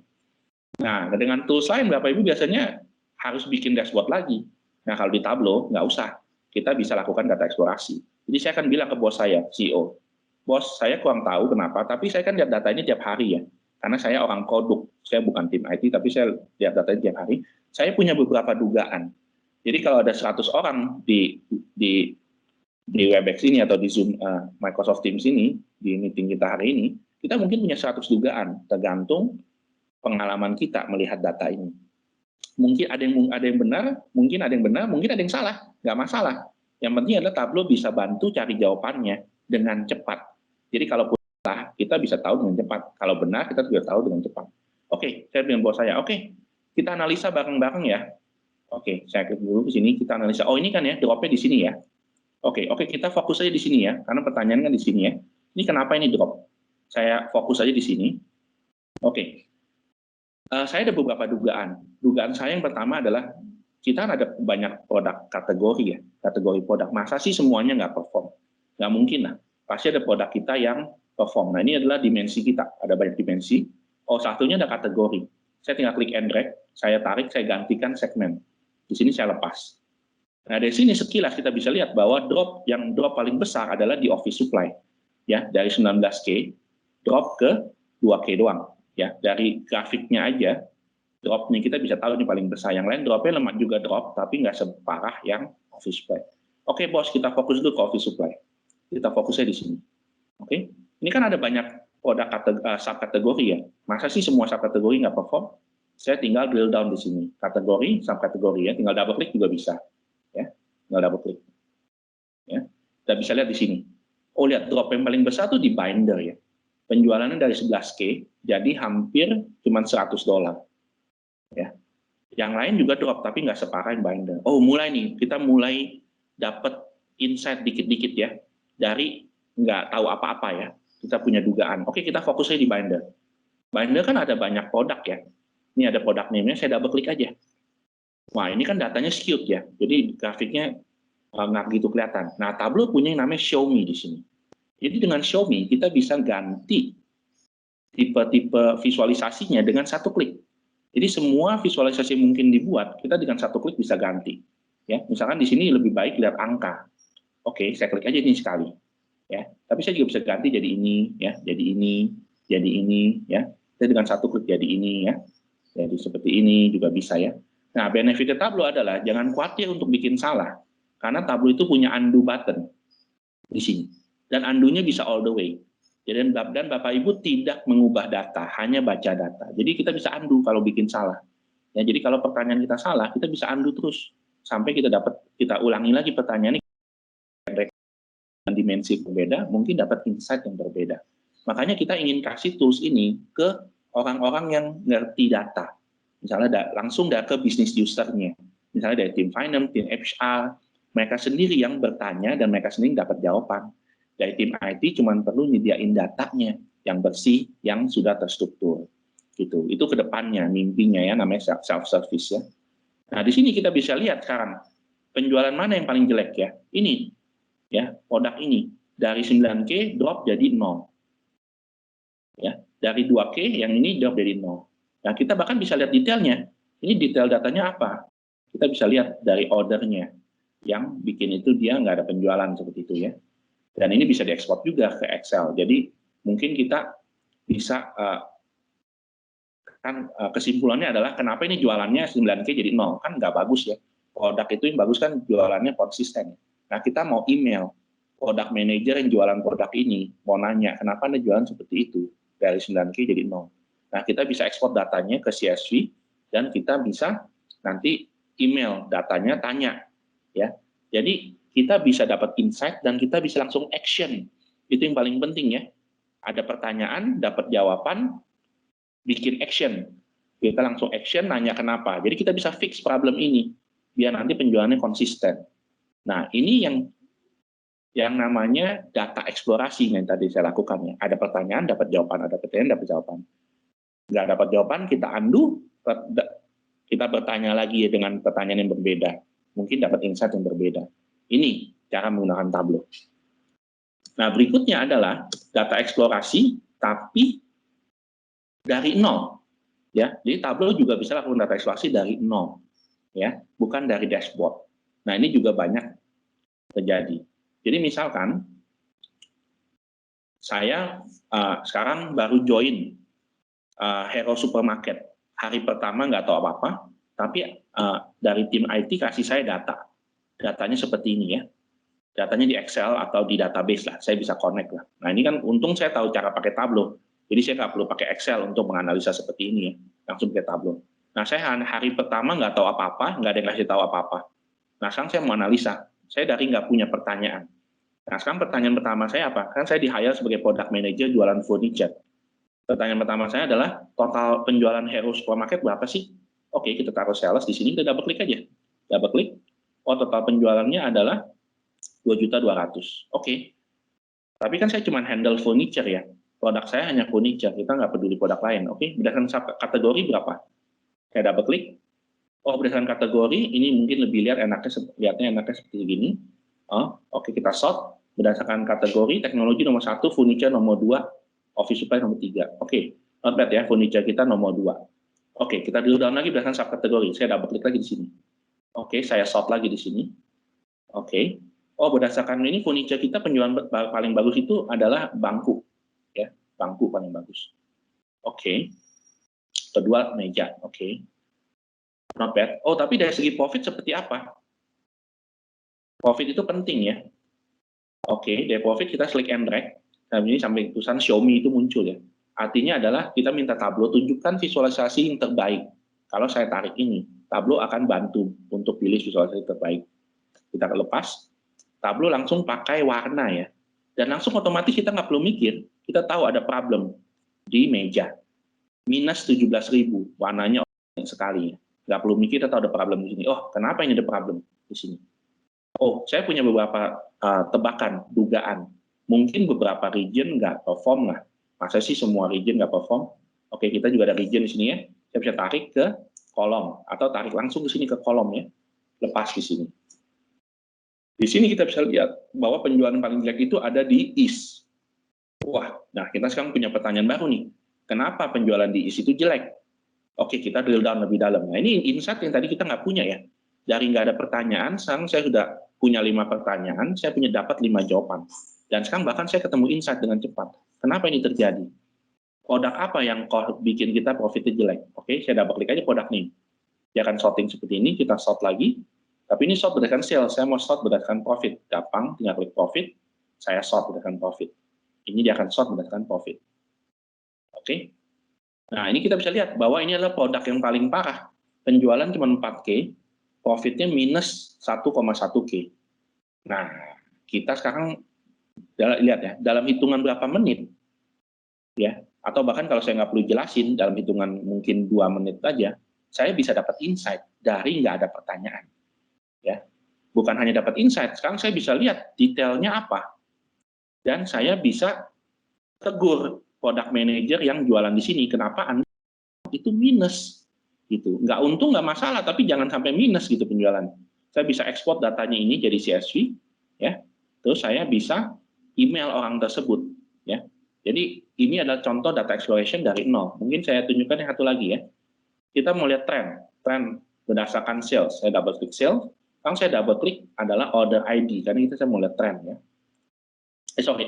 Nah, dengan tools lain Bapak Ibu biasanya harus bikin dashboard lagi. Nah, kalau di Tableau nggak usah, kita bisa lakukan data eksplorasi. Jadi saya akan bilang ke bos saya, CEO, bos saya kurang tahu kenapa, tapi saya kan lihat data ini tiap hari ya. karena saya orang produk, saya bukan tim IT, tapi saya lihat datanya tiap hari, saya punya beberapa dugaan. Jadi kalau ada 100 orang di Webex ini atau di Zoom Microsoft Teams ini, di meeting kita hari ini, kita mungkin punya 100 dugaan, tergantung pengalaman kita melihat data ini. Mungkin ada yang benar, mungkin ada yang salah, nggak masalah. Yang penting adalah Tableau bisa bantu cari jawabannya dengan cepat. Jadi kalau salah, kita bisa tahu dengan cepat. Kalau benar, kita juga tahu dengan cepat. Oke, saya bilang bos saya, oke, kita analisa bareng-bareng ya. Oke, saya klik dulu ke sini, kita analisa. Oh ini kan ya, dropnya di sini ya. Oke, kita fokus aja di sini ya, karena pertanyaan kan di sini ya. Ini kenapa ini drop? Saya fokus aja di sini. Oke. Saya ada beberapa dugaan. Dugaan saya yang pertama adalah kita ada banyak produk kategori ya, kategori produk. Masa sih semuanya nggak perform? Nggak mungkin lah. Pasti ada produk kita yang perform. Nah ini adalah dimensi kita. Ada banyak dimensi. Oh satunya ada kategori. Saya tinggal klik and drag, saya tarik, saya gantikan segmen. Di sini saya lepas. Nah dari sini sekilas kita bisa lihat bahwa yang drop paling besar adalah di office supply. Ya dari 19K drop ke 2K doang. Ya dari grafiknya aja. Dropnya kita bisa tahu ini paling besar. Yang lain dropnya lemah juga drop, tapi nggak separah yang office supply. Oke bos, kita fokus dulu ke office supply. Kita fokusnya di sini. Oke, ini kan ada banyak produk subkategori ya. Masa sih semua subkategori nggak perform? Saya tinggal drill down di sini. Kategori, subkategori ya. Tinggal double klik juga bisa. Ya, tinggal double klik. Ya, kita bisa lihat di sini. Oh lihat drop yang paling besar tuh di binder ya. Penjualannya dari 11K, jadi hampir cuma $100. Ya. Yang lain juga drop tapi nggak separah yang binder. Oh mulai nih, kita mulai dapat insight dikit-dikit ya dari nggak tahu apa-apa ya. Kita punya dugaan. Oke kita fokusnya di binder. Binder kan ada banyak produk ya. Ini ada produk name-nya, saya double klik aja. Wah ini kan datanya skewed ya. Jadi grafiknya nggak gitu kelihatan. Nah Tableau punya yang namanya Show Me di sini. Jadi dengan Show Me kita bisa ganti tipe-tipe visualisasinya dengan satu klik. Jadi semua visualisasi yang mungkin dibuat, kita dengan satu klik bisa ganti. Ya, misalkan di sini lebih baik lihat angka. Oke, saya klik aja ini sekali. Ya, tapi saya juga bisa ganti jadi ini, ya, jadi ini, ya. Saya dengan satu klik jadi ini, ya. Jadi seperti ini juga bisa ya. Nah, benefit Tableau adalah jangan khawatir untuk bikin salah, karena Tableau itu punya undo button di sini, dan undo-nya bisa all the way. Dan Bapak Ibu tidak mengubah data, hanya baca data. Jadi kita bisa undo kalau bikin salah. Ya, jadi kalau pertanyaan kita salah, kita bisa undo terus sampai kita ulangi lagi pertanyaan ini dengan dimensi berbeda, mungkin dapat insight yang berbeda. Makanya kita ingin kasih tools ini ke orang-orang yang ngerti data. Misalnya langsung ke business user-nya. Misalnya dari tim finance, tim HR, mereka sendiri yang bertanya dan mereka sendiri dapat jawaban. Dari tim IT cuma perlu nyediain datanya yang bersih, yang sudah terstruktur. Gitu. Itu kedepannya, mimpinya ya, namanya self-service ya. Nah, di sini kita bisa lihat sekarang, penjualan mana yang paling jelek ya? Ini, ya, produk ini. Dari 9K drop jadi 0. Ya, dari 2K yang ini drop jadi 0. Nah, kita bahkan bisa lihat detailnya. Ini detail datanya apa? Kita bisa lihat dari ordernya. Yang bikin itu dia nggak ada penjualan seperti itu ya. Dan ini bisa diekspor juga ke Excel. Jadi mungkin kita bisa kesimpulannya adalah kenapa ini jualannya 9K jadi 0, kan nggak bagus ya. Produk itu yang bagus kan jualannya konsisten. Nah kita mau email product manager yang jualan produk ini, mau nanya kenapa Anda jualan seperti itu dari 9K jadi 0. Nah kita bisa ekspor datanya ke CSV dan kita bisa nanti email datanya tanya ya. Jadi kita bisa dapat insight dan kita bisa langsung action. Itu yang paling penting ya. Ada pertanyaan, dapat jawaban, bikin action. Kita langsung action, nanya kenapa. Jadi kita bisa fix problem ini, biar nanti penjualannya konsisten. Nah, ini yang namanya data eksplorasi yang tadi saya lakukan ya. Ada pertanyaan, dapat jawaban. Ada pertanyaan, dapat jawaban. Nggak dapat jawaban, kita undo, kita bertanya lagi ya dengan pertanyaan yang berbeda. Mungkin dapat insight yang berbeda. Ini cara menggunakan Tableau. Nah, berikutnya adalah data eksplorasi, tapi dari nol. Ya, jadi Tableau juga bisa lakukan data eksplorasi dari nol, ya, bukan dari dashboard. Nah, ini juga banyak terjadi. Jadi misalkan saya sekarang baru join Hero Supermarket. Hari pertama nggak tahu apa-apa, tapi dari tim IT kasih saya data. Datanya seperti ini ya. Datanya di Excel atau di database lah, saya bisa connect lah. Nah ini kan untung saya tahu cara pakai Tableau, jadi saya nggak perlu pakai Excel untuk menganalisa seperti ini ya, langsung pakai Tableau. Nah saya hari pertama nggak tahu apa-apa, nggak ada yang kasih tahu apa-apa. Nah sekarang saya mau analisa, saya dari nggak punya pertanyaan. Nah sekarang pertanyaan pertama saya apa? Kan saya di-hire sebagai product manager jualan furniture. Pertanyaan pertama saya adalah total penjualan Hero Supermarket berapa sih? Oke, kita taruh sales di sini, kita double klik aja. Double klik. Oh, total penjualannya adalah 2.200.000. Oke. Tapi kan saya cuma handle furniture ya. Produk saya hanya furniture, kita nggak peduli produk lain. Oke, berdasarkan kategori berapa? Saya double klik. Oh, berdasarkan kategori, ini mungkin lebih lihatnya enaknya seperti gini. Oh, oke, kita sort. Berdasarkan kategori, teknologi nomor 1, furniture nomor 2, office supply nomor 3. Oke, not bad ya, furniture kita nomor 2. Oke, kita drill down lagi berdasarkan subkategori. Saya double klik lagi di sini. Oke, saya sort lagi di sini. Oke. Oh, berdasarkan ini furniture kita penjualan paling bagus itu adalah bangku. Ya, bangku paling bagus. Oke. Kedua, meja. Oke. Not bad. Oh, tapi dari segi profit seperti apa? Profit itu penting ya. Oke, dari profit kita click and drag. Nah, ini sampai tulisan Xiaomi itu muncul ya. Artinya adalah kita minta Tableau tunjukkan visualisasi yang terbaik. Kalau saya tarik ini, Tableau akan bantu untuk pilih visualisasi terbaik. Kita lepas, Tableau langsung pakai warna ya. Dan langsung otomatis kita nggak perlu mikir, kita tahu ada problem di meja. Minus 17.000, warnanya sekali. Nggak perlu mikir, kita tahu ada problem di sini. Oh, kenapa ini ada problem di sini? Oh, saya punya beberapa tebakan, dugaan. Mungkin beberapa region nggak perform lah. Masa sih semua region nggak perform? Oke, kita juga ada region di sini ya. Saya bisa tarik ke kolom, atau tarik langsung ke sini ke kolom ya. Lepas di sini. Di sini kita bisa lihat bahwa penjualan paling jelek itu ada di East. Wah, nah kita sekarang punya pertanyaan baru nih. Kenapa penjualan di East itu jelek? Oke, kita drill down lebih dalam. Nah, ini insight yang tadi kita nggak punya ya. Dari nggak ada pertanyaan, sekarang saya sudah punya 5 pertanyaan, saya punya dapat 5 jawaban. Dan sekarang bahkan saya ketemu insight dengan cepat. Kenapa ini terjadi? Produk apa yang bikin kita profitnya jelek? Oke, saya double klik aja produk name. Dia akan sorting seperti ini, kita sort lagi. Tapi ini sort berdasarkan sales, saya mau sort berdasarkan profit. Gampang, tinggal klik profit, saya sort berdasarkan profit. Ini dia akan sort berdasarkan profit. Oke. Nah, ini kita bisa lihat bahwa ini adalah produk yang paling parah. Penjualan cuma 4K, profitnya minus 1,1K. Nah, kita sekarang lihat ya, dalam hitungan berapa menit, ya, atau bahkan kalau saya nggak perlu jelasin, dalam hitungan mungkin 2 menit aja, saya bisa dapat insight dari nggak ada pertanyaan. Ya, bukan hanya dapat insight, sekarang saya bisa lihat detailnya apa, dan saya bisa tegur product manager yang jualan di sini, kenapa Anda itu minus, gitu. Nggak untung nggak masalah, tapi jangan sampai minus gitu penjualan. Saya bisa ekspor datanya ini jadi CSV, ya, terus saya bisa email orang tersebut, ya. Jadi ini adalah contoh data exploration dari nol. Mungkin saya tunjukkan yang satu lagi ya. Kita mau lihat tren berdasarkan sales. Saya double klik sales. Sekarang saya double klik adalah order ID, karena itu saya mau lihat tren ya.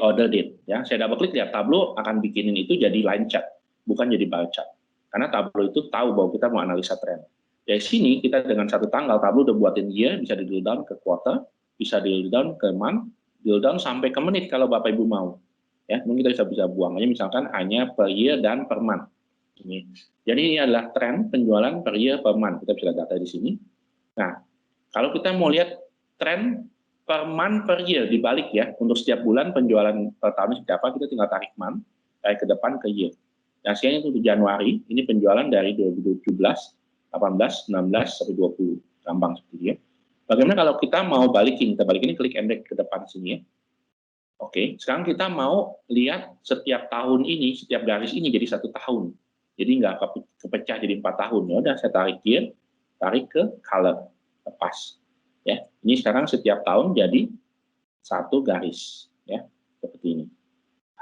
Order date ya. Saya double klik lihat Tableau akan bikinin itu jadi line chart, bukan jadi bar chart. Karena Tableau itu tahu bahwa kita mau analisa tren. Dari sini kita dengan satu tanggal Tableau udah buatin year, bisa di drill down ke quarter, bisa di drill down ke month, drill down sampai ke menit kalau Bapak Ibu mau. Ya, mungkin kita bisa buang aja misalkan hanya per year dan per month. Ini. Jadi ini adalah tren penjualan per year per month. Kita bisa lihat data di sini. Nah, kalau kita mau lihat tren per month per year dibalik ya, untuk setiap bulan penjualan per tahun seperti apa, kita tinggal tarik month, tarik ke depan ke year. Nah, sekarang itu Januari, ini penjualan dari 2017, 18, 19, sampai 20. Gampang seperti ini ya. Bagaimana kalau kita mau balikin? Kita balikin, klik and drag ke depan sini ya. Oke, sekarang kita mau lihat setiap tahun ini, setiap garis ini jadi 1 tahun. Jadi nggak kepecah jadi 4 tahun. Ya udah, saya tarik year, tarik ke color, lepas. Ya, ini sekarang setiap tahun jadi 1 garis, ya, seperti ini.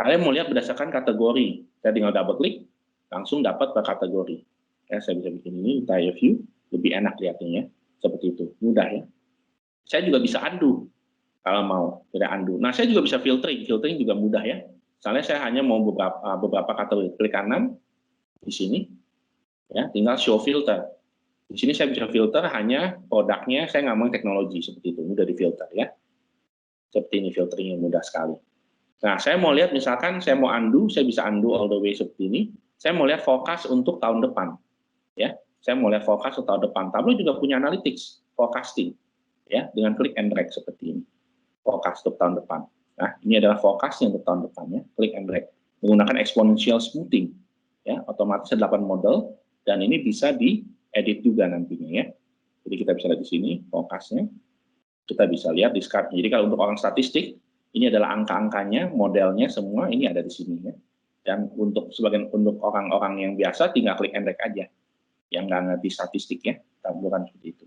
Kalian mau lihat berdasarkan kategori, saya tinggal double klik, langsung dapat per kategori. Ya, saya bisa bikin ini entire view, lebih enak lihatnya ya, seperti itu, mudah ya. Saya juga bisa undo, kalau mau tidak undo. Nah, saya juga bisa filtering juga mudah ya. Misalnya saya hanya mau beberapa kategori, klik kanan, Di sini, ya, tinggal show filter. Di sini saya bisa filter hanya produknya, saya nggak mau teknologi seperti itu, mudah di filter ya. Seperti ini filternya mudah sekali. Nah, saya mau lihat misalkan saya mau undo, saya bisa undo all the way seperti ini. Saya mau lihat forecast untuk tahun depan, ya. Saya mau lihat forecast untuk tahun depan. Tableau juga punya analytics, forecasting, ya, dengan klik and drag seperti ini. Forecast untuk tahun depan. Nah, ini adalah forecast yang untuk tahun depannya, klik and drag. Menggunakan exponential smoothing, ya, otomatis ada 8 model, dan ini bisa diedit juga nantinya ya. Jadi kita bisa lihat di sini forecastnya, kita bisa lihat di chart. Jadi kalau untuk orang statistik, ini adalah angka-angkanya, modelnya semua ini ada di sini ya. Dan untuk orang-orang yang biasa tinggal klik and drag aja, yang nggak ngerti statistik ya, bukan seperti itu.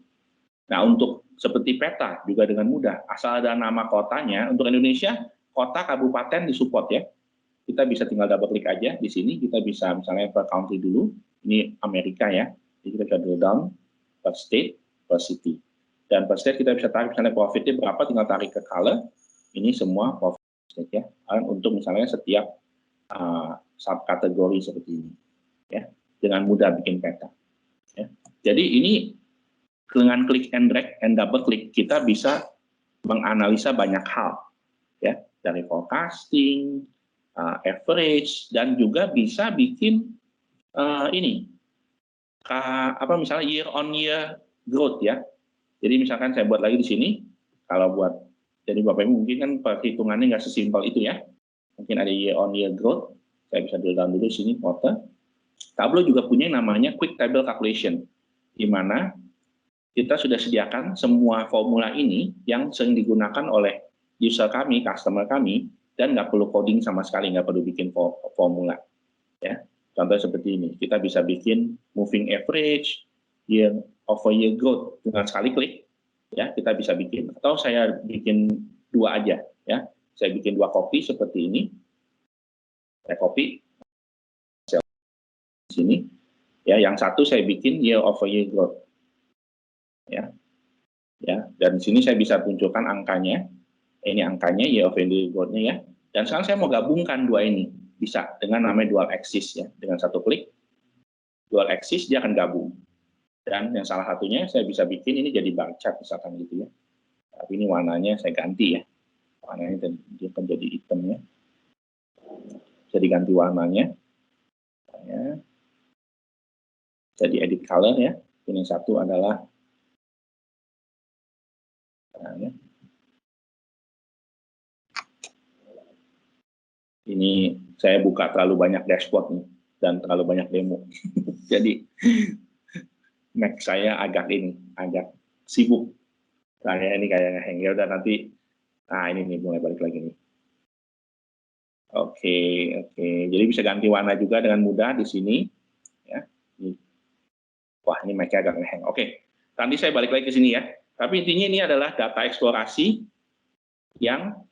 Nah, untuk seperti peta juga dengan mudah, asal ada nama kotanya. Untuk Indonesia, kota, kabupaten disupport ya. Kita bisa tinggal double klik aja di sini, kita bisa misalnya per country dulu, ini Amerika ya, jadi kita bisa drill down per state, per city. Dan per state kita bisa tarik misalnya profitnya berapa, tinggal tarik ke color, ini semua profit ya, untuk misalnya setiap subkategori seperti ini, ya, dengan mudah bikin peta. Ya. Jadi ini dengan klik and drag and double klik kita bisa menganalisa banyak hal, ya, dari forecasting, average, dan juga bisa bikin ini misalnya year on year growth ya. Jadi misalkan saya buat lagi di sini, kalau buat jadi Bapak Ibu mungkin kan perhitungannya nggak sesimpel itu ya. Mungkin ada year on year growth, saya bisa drill down dulu sini quarter. Tableau juga punya namanya quick table calculation, di mana kita sudah sediakan semua formula ini yang sering digunakan oleh user kami, customer kami, dan nggak perlu coding sama sekali, nggak perlu bikin formula. Ya, contoh seperti ini, kita bisa bikin moving average, year over year growth dengan sekali klik, ya kita bisa bikin. Atau saya bikin dua aja, ya, saya bikin dua copy seperti ini, saya copy di sini, ya, yang satu saya bikin year over year growth, ya, dan di sini saya bisa tunjukkan angkanya, ini angkanya year over year growth-nya ya. Dan sekarang saya mau gabungkan dua ini, bisa dengan namanya dual axis ya, dengan satu klik dual axis dia akan gabung. Dan yang salah satunya saya bisa bikin ini jadi bar chart misalkan gitu ya. Tapi ini warnanya saya ganti ya, warnanya dia akan jadi hitam ya. Jadi ganti warnanya, ya. Jadi edit color ya. Ini satu adalah ya. Ini saya buka terlalu banyak dashboard nih dan terlalu banyak demo. Jadi Mac saya agak sibuk. Saya ini kayak hang ya udah nanti. Nah ini nih mulai balik lagi nih. Oke. Jadi bisa ganti warna juga dengan mudah di sini. Ya. Wah ini Mac agak hang. Oke. Nanti saya balik lagi ke sini ya. Tapi intinya ini adalah data eksplorasi yang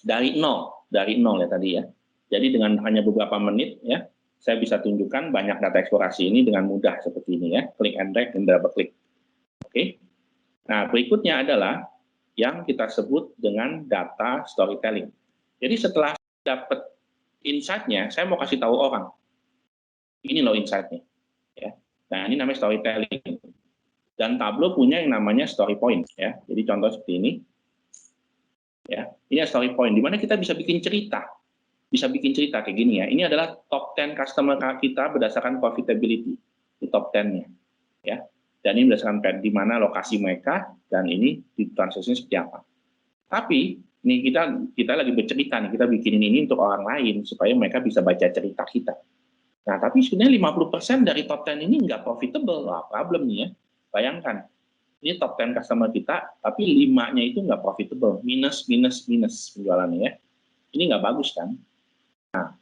dari nol ya tadi ya. Jadi dengan hanya beberapa menit ya, saya bisa tunjukkan banyak data eksplorasi ini dengan mudah seperti ini ya, klik and drag dan double klik. Oke. Nah, berikutnya adalah yang kita sebut dengan data storytelling. Jadi setelah dapat insight-nya, saya mau kasih tahu orang. Ini loh insight-nya. Ya. Nah, ini namanya storytelling. Dan Tableau punya yang namanya story point ya. Jadi contoh seperti ini. Ya, ini story point di mana kita bisa bikin cerita. Bisa bikin cerita kayak gini ya. Ini adalah top 10 customer kita berdasarkan profitability di top 10-nya. Ya. Dan ini berdasarkan di mana lokasi mereka dan ini di transaksinya seperti apa. Tapi ini kita lagi bercerita nih, kita bikinin ini untuk orang lain supaya mereka bisa baca cerita kita. Nah, tapi sebenarnya 50% dari top 10 ini nggak profitable. Wah, problem nih ya. Bayangkan. Ini top 10 customer kita, tapi 5-nya itu nggak profitable, minus penjualannya ya. Ini nggak bagus kan? Nah,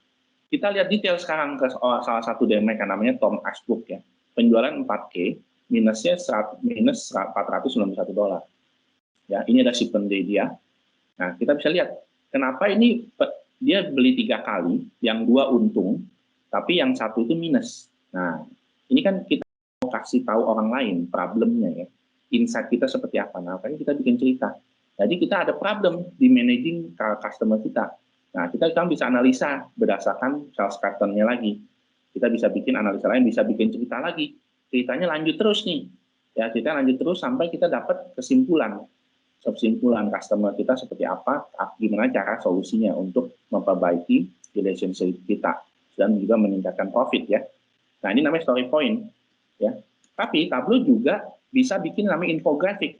kita lihat detail sekarang ke salah satu dari mereka namanya Tom Ashbrook ya. Penjualan 4K, minusnya minus $491. Ya, ini ada shipment day dia. Nah, kita bisa lihat kenapa ini dia beli 3 kali, yang 2 untung, tapi yang 1 itu minus. Nah, ini kan kita mau kasih tahu orang lain problemnya ya. Insight kita seperti apa, nah makanya kita bikin cerita. Jadi kita ada problem di managing customer kita. Nah kita kan bisa analisa berdasarkan sales pattern-nya lagi. Kita bisa bikin analisa lain, bisa bikin cerita lagi. Ceritanya lanjut terus nih. Ya, kita lanjut terus sampai kita dapat kesimpulan customer kita seperti apa, gimana cara solusinya untuk memperbaiki relationship kita dan juga meningkatkan profit ya. Nah, ini namanya story point ya. Tapi Tableau juga bisa bikin namanya infografik.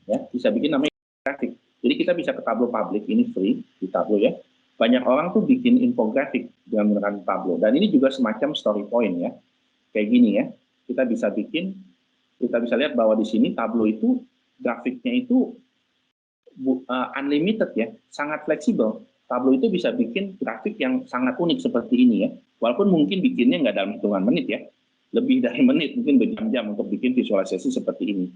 Ya, bisa bikin namanya infografik. Jadi kita bisa ke Tableau public, ini free di Tableau ya. Banyak orang tuh bikin infografik dengan menggunakan Tableau, dan ini juga semacam story point ya. Kayak gini ya. Kita bisa lihat bahwa di sini Tableau itu grafiknya itu unlimited ya, sangat fleksibel. Tableau itu bisa bikin grafik yang sangat unik seperti ini ya. Walaupun mungkin bikinnya nggak dalam hitungan menit ya, lebih dari menit, mungkin berjam-jam untuk bikin visualisasi seperti ini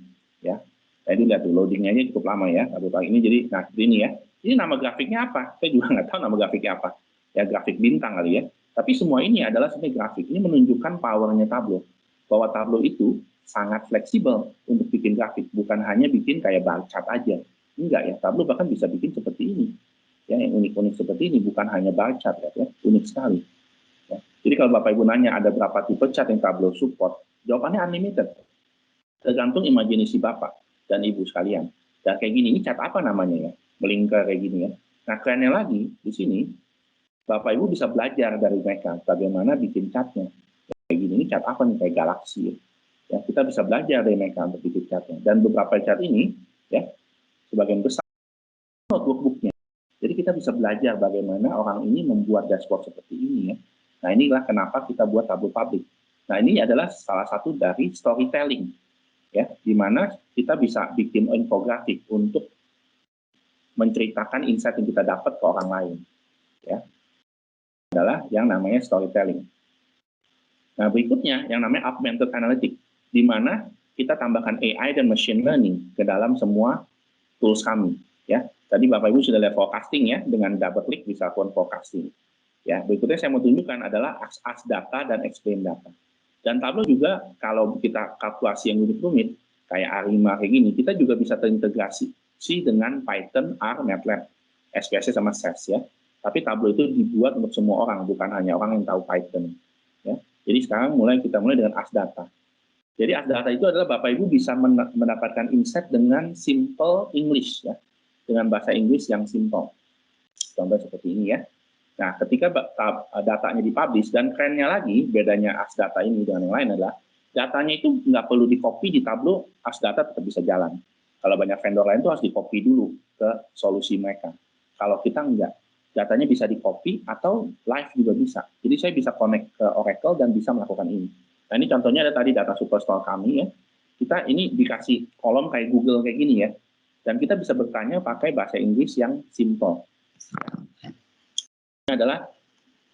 ya. Jadi lihat tuh loadingnya cukup lama ya. Tableau ini jadi, nah ini ya. Ini nama grafiknya apa? Saya juga nggak tahu nama grafiknya apa. Ya grafik bintang kali ya. Tapi semua ini adalah sebenarnya grafik. Ini menunjukkan powernya Tableau. Bahwa Tableau itu sangat fleksibel untuk bikin grafik. Bukan hanya bikin kayak bar chart aja. Enggak ya. Tableau bahkan bisa bikin seperti ini. Ya, yang unik-unik seperti ini. Bukan hanya bar chart ya. Unik sekali. Ya. Jadi kalau Bapak Ibu nanya ada berapa tipe chart yang Tableau support, jawabannya unlimited. Tergantung imajinasi Bapak dan Ibu sekalian. Dan kayak gini, ini chart apa namanya ya? Melingkar kayak gini ya. Nah, kerennya lagi, di sini, Bapak Ibu bisa belajar dari mereka, bagaimana bikin chartnya. Kayak gini, ini chart apa nih? Kayak galaksi ya. Ya, kita bisa belajar dari mereka untuk bikin chartnya. Dan beberapa chart ini, ya, sebagian besar notebook-booknya. Jadi kita bisa belajar bagaimana orang ini membuat dashboard seperti ini ya. Nah, inilah kenapa kita buat Tableau Public. Nah, ini adalah salah satu dari storytelling. Ya, di mana kita bisa bikin infografik untuk menceritakan insight yang kita dapat ke orang lain. Ya, adalah yang namanya storytelling. Nah, berikutnya yang namanya augmented analytics, di mana kita tambahkan AI dan machine learning ke dalam semua tools kami. Ya, tadi Bapak Ibu sudah lihat forecasting ya, dengan double klik bisa lakukan forecasting. Ya, berikutnya saya mau tunjukkan adalah as data dan explain data. Dan Tableau juga kalau kita kalkulasi yang rumit-rumit kayak ARIMA kayak gini, kita juga bisa terintegrasi dengan Python, R, MATLAB, SPSS sama SAS ya. Tapi Tableau itu dibuat untuk semua orang, bukan hanya orang yang tahu Python. Ya. Jadi sekarang kita mulai dengan as data. Jadi as data itu adalah Bapak Ibu bisa mendapatkan insight dengan simple English ya, dengan bahasa Inggris yang simple. Contoh seperti ini ya. Nah, ketika datanya dipublish, dan kerennya lagi, bedanya as data ini dengan yang lain adalah, datanya itu nggak perlu di-copy di Tableau, as data tetap bisa jalan. Kalau banyak vendor lain itu harus di-copy dulu ke solusi mereka. Kalau kita enggak, datanya bisa di-copy atau live juga bisa. Jadi saya bisa connect ke Oracle dan bisa melakukan ini. Nah, ini contohnya ada tadi data Superstore kami ya. Kita ini dikasih kolom kayak Google kayak gini ya. Dan kita bisa bertanya pakai bahasa Inggris yang simple. Adalah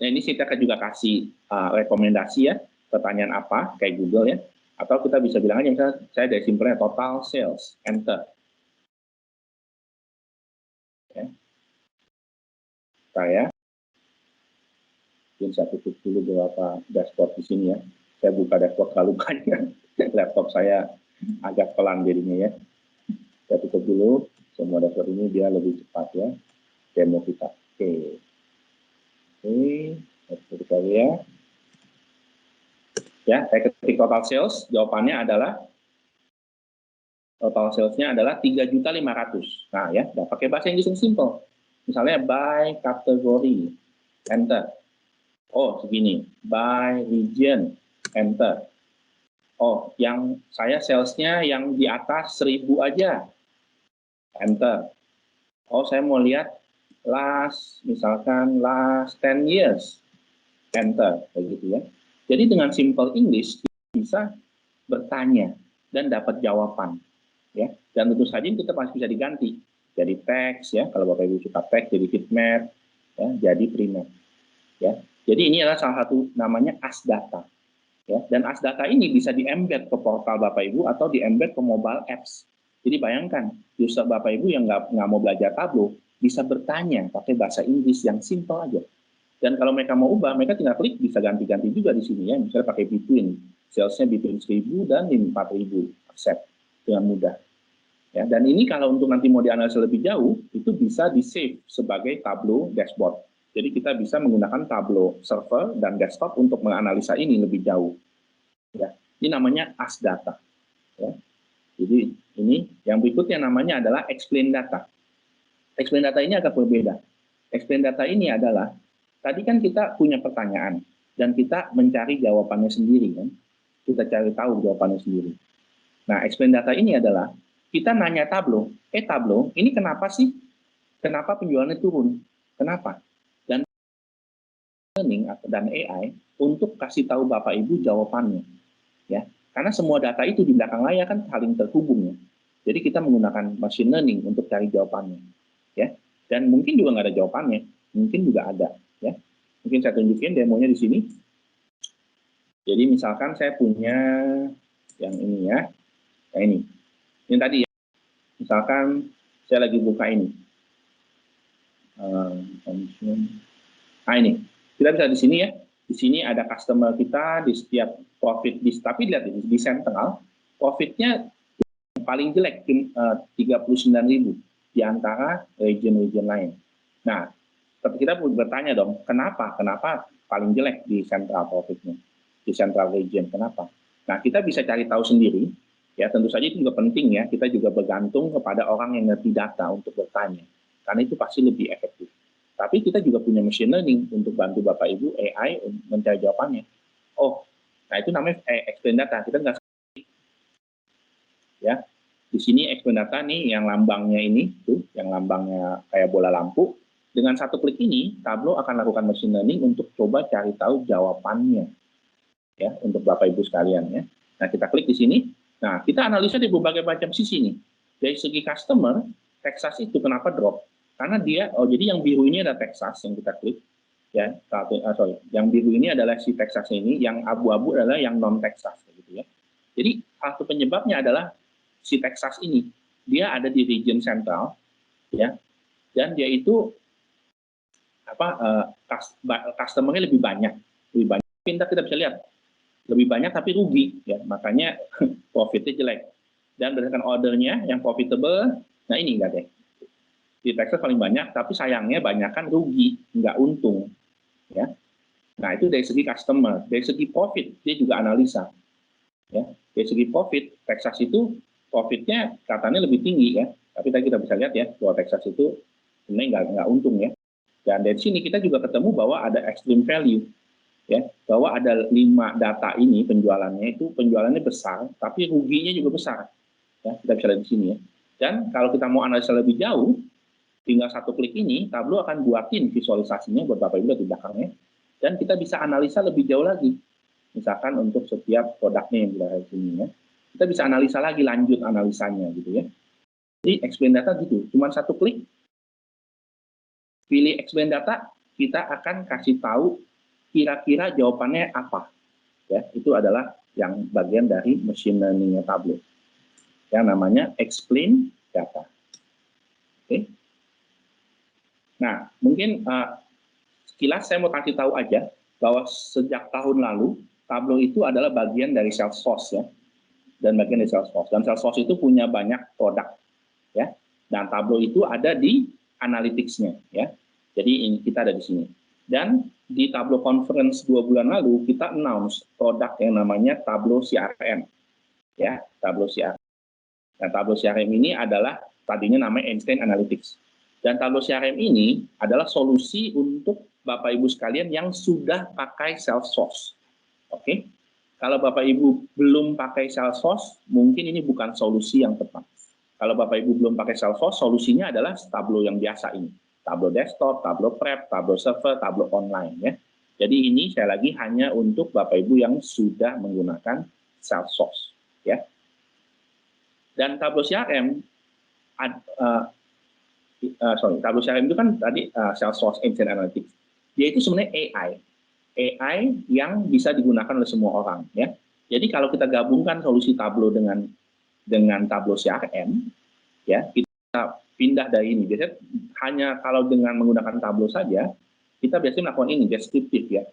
ini kita juga kasih rekomendasi ya, pertanyaan apa kayak Google ya, atau kita bisa bilang aja misalnya saya dari simpelnya total sales, enter ya. Saya tutup dulu beberapa dashboard di sini ya, saya buka dashboard terlalu banyak laptop saya agak pelan jadinya ya, saya tutup dulu semua dashboard ini biar lebih cepat ya demo kita. Oke. Ketik lagi ya. Ya, saya ketik total sales, jawabannya adalah total salesnya adalah 3.500.000. Nah ya, udah pakai bahasa Inggris yang simple. Misalnya by kategori, enter. Oh segini, by region, enter. Oh, yang saya salesnya yang di atas 1.000 aja, enter. Oh, saya mau lihat misalkan last 10 years, enter, begitu ya. Jadi dengan simple English kita bisa bertanya dan dapat jawaban, ya. Dan tentu saja kita masih bisa diganti, jadi teks ya. Kalau Bapak Ibu suka teks, jadi heatmap, ya, jadi pre-map, ya. Jadi ini adalah salah satu namanya as data, ya. Dan as data ini bisa di-embed ke portal Bapak Ibu atau di-embed ke mobile apps. Jadi bayangkan user Bapak Ibu yang nggak mau belajar Tableau bisa bertanya pakai bahasa Inggris yang simple aja. Dan kalau mereka mau ubah, mereka tinggal klik, bisa ganti-ganti juga di sini ya. Misalnya pakai between, salesnya between 1.000 dan 4.000, accept dengan mudah. Ya, dan ini kalau untuk nanti mau dianalisa lebih jauh, itu bisa di-save sebagai Tableau dashboard. Jadi kita bisa menggunakan Tableau server dan desktop untuk menganalisa ini lebih jauh. Ya, ini namanya as data. Ya. Jadi ini yang berikutnya namanya adalah explain data. Explain data ini agak berbeda. Explain data ini adalah tadi kan kita punya pertanyaan dan kita mencari jawabannya sendiri kan. Kita cari tahu jawabannya sendiri. Nah, explain data ini adalah kita nanya Tableau, Tableau, ini kenapa sih? Kenapa penjualannya turun? Kenapa? Dan learning dan AI untuk kasih tahu Bapak Ibu jawabannya. Ya, karena semua data itu di belakang layar kan saling terhubung ya. Jadi kita menggunakan machine learning untuk cari jawabannya. Ya, dan mungkin juga nggak ada jawabannya, mungkin juga ada. Ya, mungkin saya tunjukin demonya di sini. Jadi misalkan saya punya yang ini ya, yang ini tadi ya. Misalkan saya lagi buka ini. Nah ini, kita bisa di sini ya. Di sini ada customer kita di setiap profit, tapi lihat ini di sentral, profitnya paling jelek 39.000 di antara region-region lain. Nah, kita bertanya dong, kenapa paling jelek di sentral profitnya, di central region, kenapa? Nah, kita bisa cari tahu sendiri, ya tentu saja itu juga penting ya, kita juga bergantung kepada orang yang ngerti data untuk bertanya, karena itu pasti lebih efektif. Tapi kita juga punya machine learning untuk bantu Bapak Ibu AI mencari jawabannya. Oh, nah itu namanya explain data. Kita nggak ya. Di sini explain data nih yang lambangnya ini tuh, yang lambangnya kayak bola lampu. Dengan satu klik ini, Tableau akan lakukan machine learning untuk coba cari tahu jawabannya. Ya, untuk Bapak Ibu sekalian ya. Nah, kita klik di sini. Nah, kita analisa di berbagai macam sisi nih. Dari segi customer, Texas itu kenapa drop? Karena dia, jadi yang biru ini ada Texas yang kita klik, ya, yang biru ini adalah si Texas ini, yang abu-abu adalah yang non Texas, gitu ya. Jadi satu penyebabnya adalah si Texas ini, dia ada di region sentral, ya, dan dia itu customernya lebih banyak. Pintar kita bisa lihat lebih banyak tapi rugi, ya, makanya profitnya jelek. Dan berdasarkan ordernya yang profitable, nah ini enggak deh. Di Texas paling banyak, tapi sayangnya banyak kan rugi, nggak untung. Ya. Nah, itu dari segi customer. Dari segi profit, dia juga analisa. Ya. Dari segi profit, Texas itu profitnya katanya lebih tinggi ya. Tapi tadi kita bisa lihat ya, bahwa Texas itu sebenarnya nggak untung ya. Dan dari sini kita juga ketemu bahwa ada extreme value. Ya, bahwa ada 5 data ini penjualannya itu penjualannya besar, tapi ruginya juga besar. Ya, kita bisa lihat di sini ya. Dan kalau kita mau analisa lebih jauh, tinggal satu klik ini, Tableau akan buatin visualisasinya buat Bapak Ibu di belakangnya, dan kita bisa analisa lebih jauh lagi. Misalkan untuk setiap produknya yang kita lihat sini ya, kita bisa analisa lagi, lanjut analisanya gitu ya. Jadi explain data gitu, cuma satu klik, pilih explain data, kita akan kasih tahu kira-kira jawabannya apa. Ya, itu adalah yang bagian dari machine learning-nya Tableau. Yang namanya explain data. Oke. Nah, mungkin sekilas saya mau kasih tahu aja bahwa sejak tahun lalu Tableau itu adalah bagian dari Salesforce ya, dan bagian dari Salesforce. Dan Salesforce itu punya banyak produk ya. Dan Tableau itu ada di analytics-nya ya. Jadi ini kita ada di sini. Dan di Tableau Conference 2 bulan lalu kita announce produk yang namanya Tableau CRM ya, Tableau CRM. Dan Tableau CRM ini adalah tadinya namanya Einstein Analytics. Dan Tableau CRM ini adalah solusi untuk Bapak Ibu sekalian yang sudah pakai Salesforce. Oke? Kalau Bapak Ibu belum pakai Salesforce, mungkin ini bukan solusi yang tepat. Kalau Bapak Ibu belum pakai Salesforce, solusinya adalah Tableau yang biasa ini. Tableau desktop, Tableau prep, Tableau server, Tableau online ya. Jadi ini saya lagi hanya untuk Bapak Ibu yang sudah menggunakan Salesforce ya. Dan Tableau CRM Tableau CRM itu kan tadi Salesforce Einstein Analytics. Dia itu sebenarnya AI yang bisa digunakan oleh semua orang ya. Jadi kalau kita gabungkan solusi Tableau dengan Tableau CRM ya, kita pindah dari ini. Biasanya hanya kalau dengan menggunakan Tableau saja, kita biasanya melakukan ini deskriptif ya.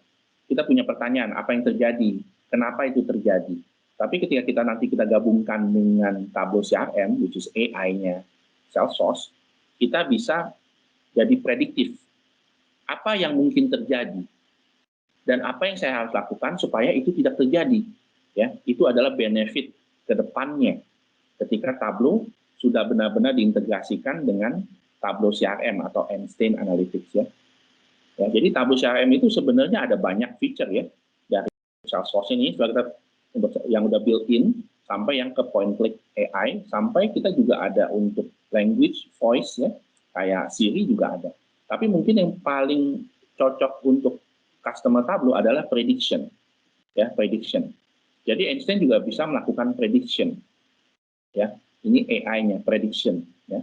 Kita punya pertanyaan, apa yang terjadi? Kenapa itu terjadi? Tapi ketika kita gabungkan dengan Tableau CRM, which is AI-nya Salesforce, kita bisa jadi prediktif. apa yang mungkin terjadi dan apa yang saya harus lakukan supaya itu tidak terjadi. Ya, itu adalah benefit ke depannya ketika Tableau sudah benar-benar diintegrasikan dengan Tableau CRM atau Einstein Analytics ya. Ya, jadi Tableau CRM itu sebenarnya ada banyak feature ya dari Salesforce ini yang udah built-in sampai yang ke point click AI, sampai kita juga ada untuk language, voice ya, kayak Siri juga ada. Tapi mungkin yang paling cocok untuk customer Tableau adalah prediction. Ya, prediction. Jadi Einstein juga bisa melakukan prediction. Ya, ini AI-nya, prediction ya.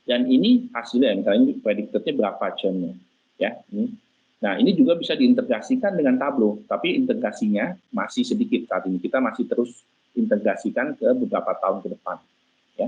Dan ini hasilnya, misalnya predicted-nya berapa churn-nya. Ya, ini. Nah, ini juga bisa diintegrasikan dengan Tableau, tapi integrasinya masih sedikit saat ini. Kita masih terus integrasikan ke beberapa tahun ke depan. Ya.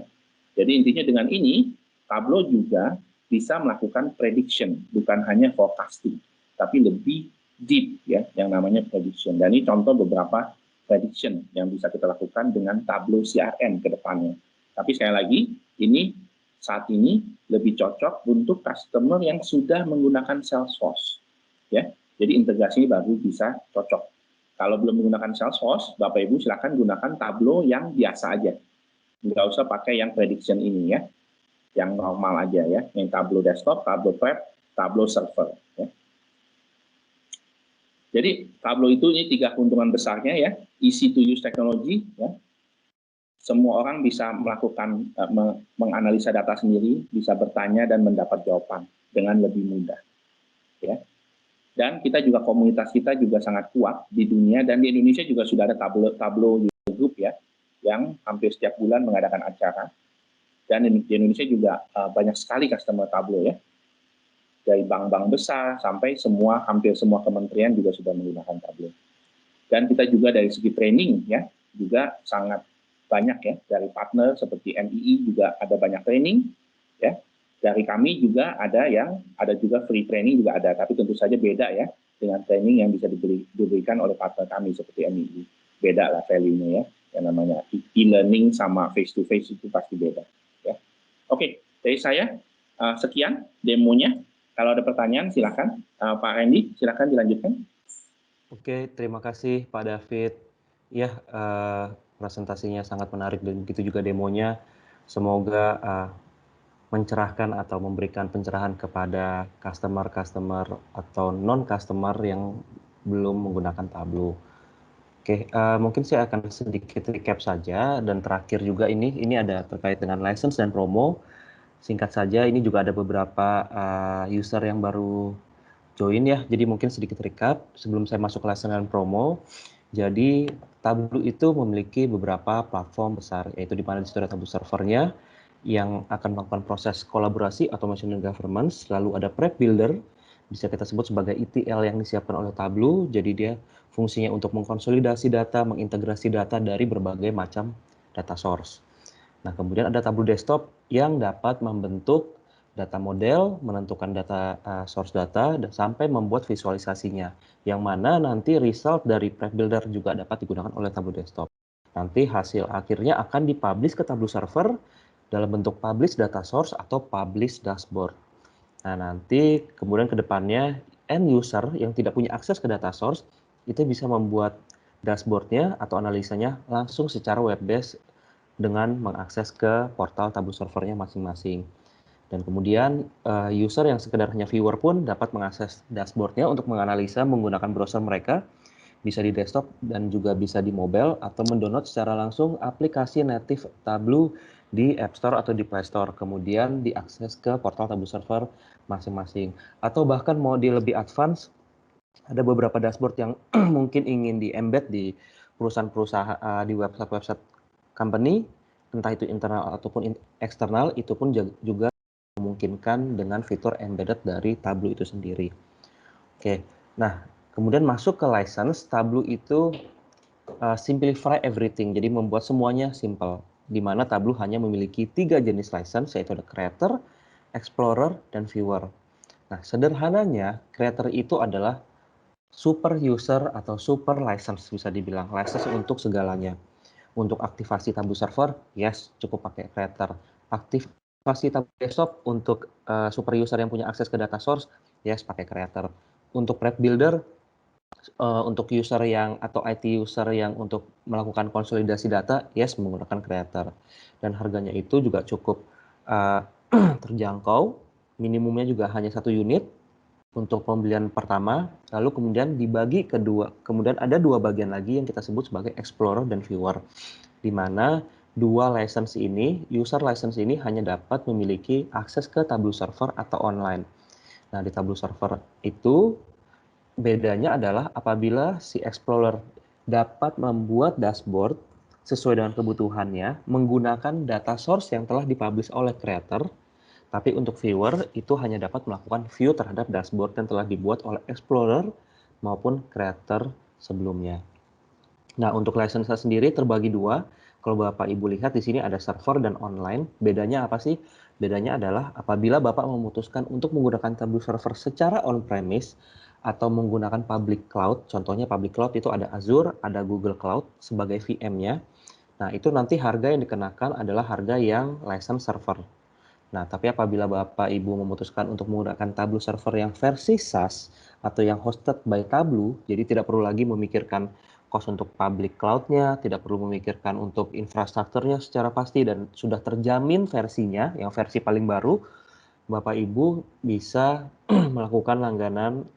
Jadi intinya dengan ini, Tableau juga bisa melakukan prediction, bukan hanya forecasting, tapi lebih deep ya, yang namanya prediction. Dan ini contoh beberapa prediction yang bisa kita lakukan dengan Tableau CRM ke depannya. Tapi sekali lagi, ini saat ini lebih cocok untuk customer yang sudah menggunakan Salesforce. Ya, jadi integrasi baru bisa cocok. Kalau belum menggunakan Salesforce, Bapak Ibu silakan gunakan Tableau yang biasa aja. Nggak usah pakai yang prediction ini ya, yang normal aja ya, yang Tableau desktop, Tableau web, Tableau server. Ya. Jadi Tableau itu ini 3 keuntungan besarnya ya, easy to use technology ya. Semua orang bisa melakukan menganalisa data sendiri, bisa bertanya dan mendapat jawaban dengan lebih mudah. Ya. Dan kita juga komunitas kita juga sangat kuat di dunia, dan di Indonesia juga sudah ada Tableau user group ya, yang hampir setiap bulan mengadakan acara. Dan di Indonesia juga banyak sekali customer Tableau ya. Dari bank-bank besar sampai hampir semua kementerian juga sudah menggunakan Tableau. Dan kita juga dari segi training ya, juga sangat banyak ya, dari partner seperti MII juga ada banyak training ya. Dari kami juga ada juga free training juga ada, tapi tentu saja beda ya dengan training yang bisa diberikan oleh partner kami seperti MII. Beda lah value-nya ya, yang namanya e-learning sama face-to-face itu pasti beda. Ya. Oke, dari saya sekian demonya. Kalau ada pertanyaan silakan, Pak Randy silakan dilanjutkan. Oke, terima kasih Pak David. Ya, presentasinya sangat menarik dan begitu juga demonya. Semoga mencerahkan atau memberikan pencerahan kepada customer atau non-customer yang belum menggunakan Tableau. Oke, mungkin saya akan sedikit recap saja, dan terakhir juga ini ada terkait dengan license dan promo. Singkat saja, ini juga ada beberapa user yang baru join ya, jadi mungkin sedikit recap sebelum saya masuk ke license dan promo. Jadi Tableau itu memiliki beberapa platform besar, yaitu di mana di situ ada Tableau servernya yang akan melakukan proses kolaborasi automation dan governance. Lalu ada Prep Builder, bisa kita sebut sebagai ETL yang disiapkan oleh Tableau. Jadi dia fungsinya untuk mengkonsolidasi data, mengintegrasi data dari berbagai macam data source. Nah, kemudian ada Tableau Desktop yang dapat membentuk data model, menentukan data source data, dan sampai membuat visualisasinya, yang mana nanti result dari Prep Builder juga dapat digunakan oleh Tableau Desktop. Nanti hasil akhirnya akan dipublish ke Tableau Server dalam bentuk publish data source atau publish dashboard. Nah, nanti kemudian ke depannya end user yang tidak punya akses ke data source itu bisa membuat dashboardnya atau analisanya langsung secara web based dengan mengakses ke portal Tableau servernya masing-masing. Dan kemudian user yang sekedar hanya viewer pun dapat mengakses dashboardnya untuk menganalisa menggunakan browser mereka, bisa di desktop dan juga bisa di mobile, atau mendownload secara langsung aplikasi native Tableau di App Store atau di Play Store, kemudian diakses ke portal Tableau server masing-masing. Atau bahkan mau di lebih advance, ada beberapa dashboard yang mungkin ingin di-embed di perusahaan-perusahaan, di website-website company, entah itu internal ataupun eksternal, itu pun juga memungkinkan dengan fitur embedded dari Tableau itu sendiri. Oke, nah kemudian masuk ke license. Tableau itu simplify everything, jadi membuat semuanya simple, di mana Tableau hanya memiliki 3 jenis license, yaitu ada Creator, Explorer, dan Viewer. Nah, sederhananya Creator itu adalah super user atau super license, bisa dibilang license untuk segalanya. Untuk aktivasi Tableau server, yes, cukup pakai Creator. Aktivasi Tableau desktop untuk super user yang punya akses ke data source, yes, pakai Creator. Untuk Prep Builder, untuk user yang atau IT user yang untuk melakukan konsolidasi data, yes, menggunakan Creator. Dan harganya itu juga cukup terjangkau, minimumnya juga hanya 1 unit untuk pembelian pertama, lalu kemudian dibagi kedua, kemudian ada 2 bagian lagi yang kita sebut sebagai Explorer dan Viewer, di mana 2 license ini, user license ini hanya dapat memiliki akses ke Tableau Server atau online. Nah, di Tableau Server itu bedanya adalah apabila si Explorer dapat membuat dashboard sesuai dengan kebutuhannya menggunakan data source yang telah dipublish oleh creator, tapi untuk viewer itu hanya dapat melakukan view terhadap dashboard yang telah dibuat oleh Explorer maupun creator sebelumnya. Nah, untuk license sendiri terbagi 2. Kalau Bapak Ibu lihat di sini ada server dan online. Bedanya apa sih? Bedanya adalah apabila Bapak memutuskan untuk menggunakan Tableau Server secara on-premise atau menggunakan public cloud, contohnya public cloud itu ada Azure, ada Google Cloud sebagai VM-nya. Nah, itu nanti harga yang dikenakan adalah harga yang license server. Nah, tapi apabila Bapak Ibu memutuskan untuk menggunakan Tableau Server yang versi SaaS atau yang hosted by Tableau, jadi tidak perlu lagi memikirkan cost untuk public cloud-nya, tidak perlu memikirkan untuk infrastrukturnya secara pasti, dan sudah terjamin versinya, yang versi paling baru, Bapak Ibu bisa melakukan langganan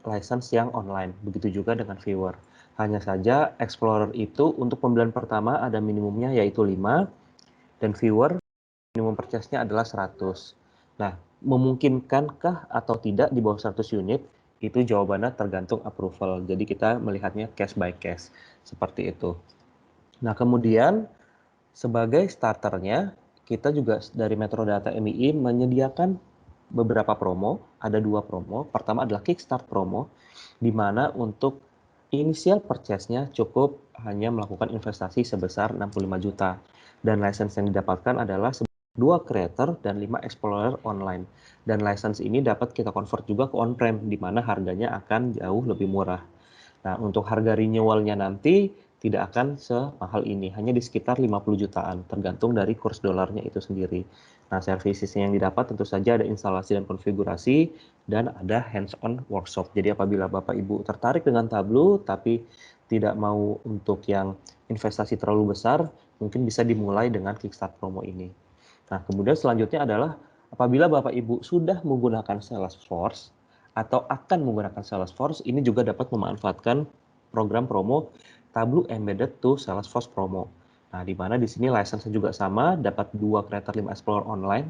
license yang online. Begitu juga dengan viewer. Hanya saja Explorer itu untuk pembelian pertama ada minimumnya yaitu 5, dan viewer minimum purchase-nya adalah 100. Nah, memungkinkankah atau tidak di bawah 100 unit? Itu jawabannya tergantung approval. Jadi kita melihatnya case by case, seperti itu. Nah, kemudian sebagai starternya, kita juga dari Metrodata MII menyediakan beberapa promo. Ada 2 promo. Pertama adalah Kickstart promo, di mana untuk initial purchase-nya cukup hanya melakukan investasi sebesar 65 juta. Dan license yang didapatkan adalah 2 creator dan 5 explorer online. Dan license ini dapat kita convert juga ke on-prem, di mana harganya akan jauh lebih murah. Nah, untuk harga renewal-nya nanti tidak akan semahal ini, hanya di sekitar 50 jutaan, tergantung dari kurs dolarnya itu sendiri. Nah, services yang didapat tentu saja ada instalasi dan konfigurasi, dan ada hands-on workshop. Jadi apabila Bapak Ibu tertarik dengan Tableau, tapi tidak mau untuk yang investasi terlalu besar, mungkin bisa dimulai dengan Kickstart promo ini. Nah, kemudian selanjutnya adalah apabila Bapak Ibu sudah menggunakan Salesforce atau akan menggunakan Salesforce, ini juga dapat memanfaatkan program promo Tableau Embedded to Salesforce Promo. Nah, di mana di sini license juga sama, dapat 2 Creator 5 Explorer online,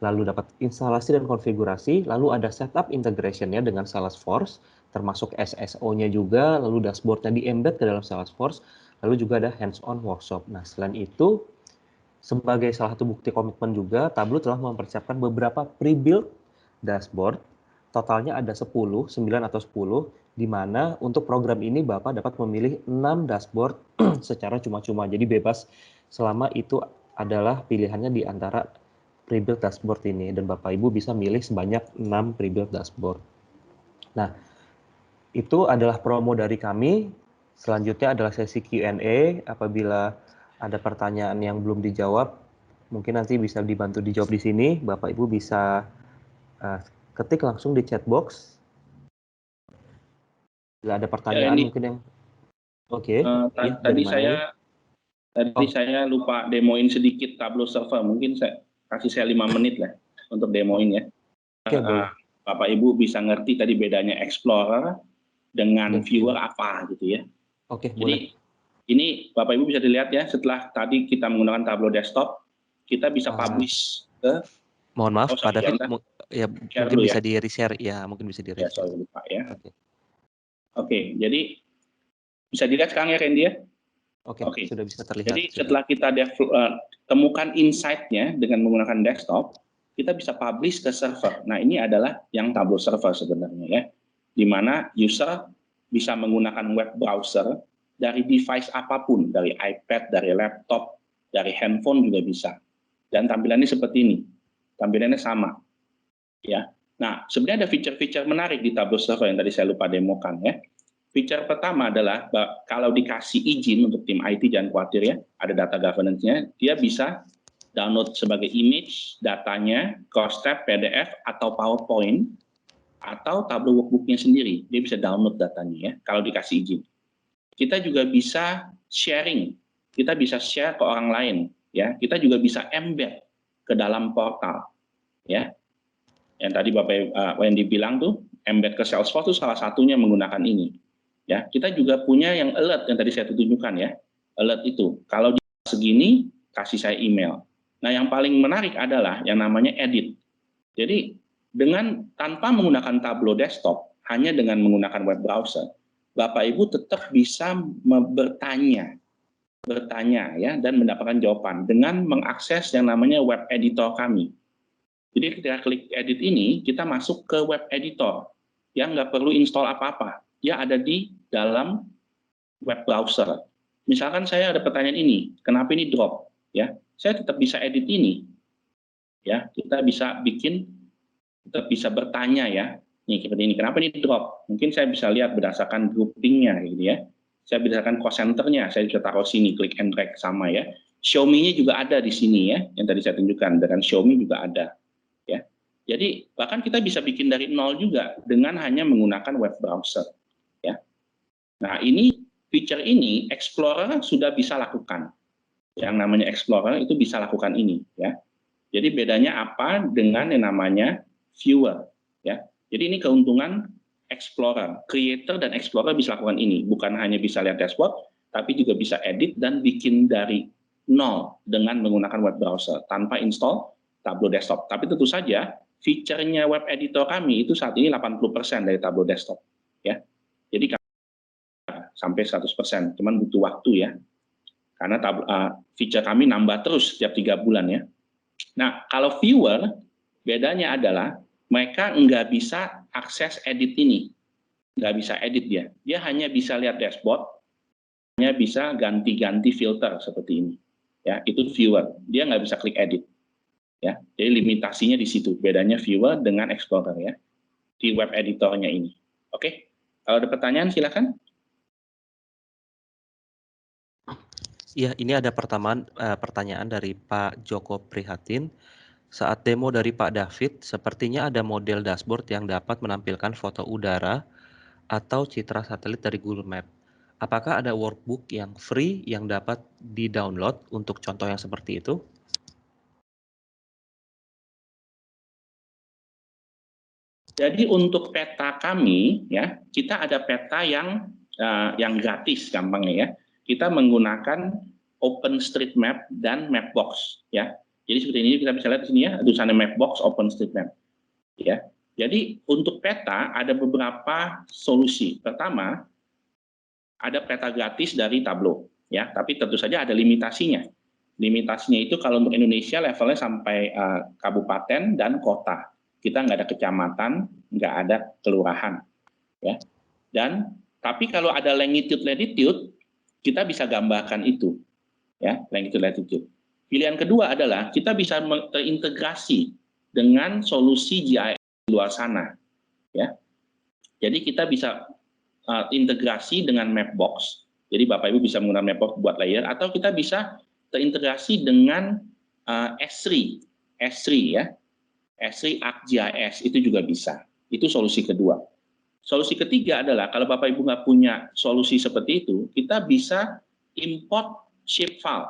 lalu dapat instalasi dan konfigurasi, lalu ada setup integration-nya dengan Salesforce, termasuk SSO-nya juga, lalu dashboard-nya di-embed ke dalam Salesforce, lalu juga ada hands-on workshop. Nah, selain itu, sebagai salah satu bukti komitmen juga, Tableau telah mempersiapkan beberapa pre-built dashboard. Totalnya ada 10, 9 atau 10, di mana untuk program ini Bapak dapat memilih 6 dashboard secara cuma-cuma. Jadi bebas selama itu adalah pilihannya di antara pre-built dashboard ini. Dan Bapak Ibu bisa milih sebanyak 6 pre-built dashboard. Nah, itu adalah promo dari kami. Selanjutnya adalah sesi Q&A. Apabila ada pertanyaan yang belum dijawab, mungkin nanti bisa dibantu dijawab di sini. Bapak Ibu bisa ketik langsung di chat box. Bila ada pertanyaan mungkin yang tadi saya lupa demoin sedikit Tableau Server. Mungkin kasih saya 5 menit lah untuk demoin ya. Bapak Ibu bisa ngerti tadi bedanya Explorer dengan viewer apa gitu ya. Jadi boleh. Ini Bapak Ibu bisa dilihat ya, setelah tadi kita menggunakan Tableau Desktop, kita bisa publish ke. Mohon maaf, Pak David, ya mungkin bisa di reshare ya, mungkin bisa di reshare. Ya, sorry lupa ya. Oke, jadi bisa dilihat sekarang ya Randy ya. Oke, sudah bisa terlihat. Jadi setelah kita temukan insight-nya dengan menggunakan desktop, kita bisa publish ke server. Nah, ini adalah yang Tableau Server sebenarnya ya, di mana user bisa menggunakan web browser dari device apapun, dari iPad, dari laptop, dari handphone juga bisa. Dan tampilannya seperti ini, tampilannya sama. Ya. Nah, sebenarnya ada fitur-fitur menarik di Tableau Server yang tadi saya lupa demokan ya. Fitur pertama adalah kalau dikasih izin untuk tim IT, jangan khawatir ya, ada data governance-nya, dia bisa download sebagai image datanya, cross tab, PDF atau PowerPoint atau Tableau workbook-nya sendiri. Dia bisa download datanya ya, kalau dikasih izin. Kita juga bisa sharing, kita bisa share ke orang lain, ya. Kita juga bisa embed ke dalam portal, ya. Yang tadi Bapak Wendy bilang tuh, embed ke Salesforce itu salah satunya menggunakan ini. Ya, kita juga punya yang alert yang tadi saya tunjukkan ya. Alert itu, kalau di segini kasih saya email. Nah, yang paling menarik adalah yang namanya edit. Jadi dengan tanpa menggunakan Tableau desktop, hanya dengan menggunakan web browser, Bapak Ibu tetap bisa bertanya ya dan mendapatkan jawaban dengan mengakses yang namanya web editor kami. Jadi ketika klik edit ini, kita masuk ke web editor yang nggak perlu install apa-apa. Dia ada di dalam web browser. Misalkan saya ada pertanyaan ini, kenapa ini drop? Ya, saya tetap bisa edit ini. Ya, kita bisa bikin, tetap bisa bertanya ya. Nih seperti ini, kenapa ini drop? Mungkin saya bisa lihat berdasarkan groupingnya, gitu ya. Saya berdasarkan cost center-nya, saya bisa taruh sini, klik and drag sama ya. Show me-nya juga ada di sini ya, yang tadi saya tunjukkan. Dengan show me juga ada. Ya. Jadi bahkan kita bisa bikin dari nol juga dengan hanya menggunakan web browser. Ya. Nah ini feature ini Explorer sudah bisa lakukan. Yang namanya Explorer itu bisa lakukan ini. Ya. Jadi bedanya apa dengan yang namanya Viewer. Ya. Jadi ini keuntungan Explorer. Creator dan Explorer bisa lakukan ini. Bukan hanya bisa lihat dashboard, tapi juga bisa edit dan bikin dari nol dengan menggunakan web browser tanpa install Tableau desktop. Tapi tentu saja fiturnya web editor kami itu saat ini 80% dari Tableau desktop. Ya. Jadi sampai 100%, cuman butuh waktu ya. Karena fitur kami nambah terus setiap 3 bulan ya. Nah, kalau viewer, bedanya adalah mereka nggak bisa akses edit ini. Nggak bisa edit dia. Dia hanya bisa lihat dashboard, hanya bisa ganti-ganti filter seperti ini. Ya, itu viewer. Dia nggak bisa klik edit. Ya, jadi limitasinya di situ. Bedanya viewer dengan Explorer ya. Di web editornya ini. Oke, kalau ada pertanyaan silakan. Iya, ini ada pertanyaan dari Pak Joko Prihatin. Saat demo dari Pak David, sepertinya ada model dashboard yang dapat menampilkan foto udara atau citra satelit dari Google Map. Apakah ada workbook yang free yang dapat di-download untuk contoh yang seperti itu? Jadi untuk peta kami ya, kita ada peta yang gratis gampangnya ya. Kita menggunakan OpenStreetMap dan Mapbox ya. Jadi seperti ini kita bisa lihat di sini ya, tulisannya Mapbox, OpenStreetMap ya. Jadi untuk peta ada beberapa solusi. Pertama, ada peta gratis dari Tableau ya, tapi tentu saja ada limitasinya. Limitasinya itu kalau untuk Indonesia levelnya sampai kabupaten dan kota. Kita nggak ada kecamatan, nggak ada kelurahan, ya. Dan tapi kalau ada longitude latitude, kita bisa gambarkan itu, ya, longitude latitude. Pilihan kedua adalah kita bisa terintegrasi dengan solusi GIS di luar sana, ya. Jadi kita bisa integrasi dengan Mapbox. Jadi Bapak Ibu bisa menggunakan Mapbox buat layer, atau kita bisa terintegrasi dengan S3 ya. S3 ArcGIS itu juga bisa. Itu solusi kedua. Solusi ketiga adalah kalau Bapak Ibu nggak punya solusi seperti itu, kita bisa import shapefile.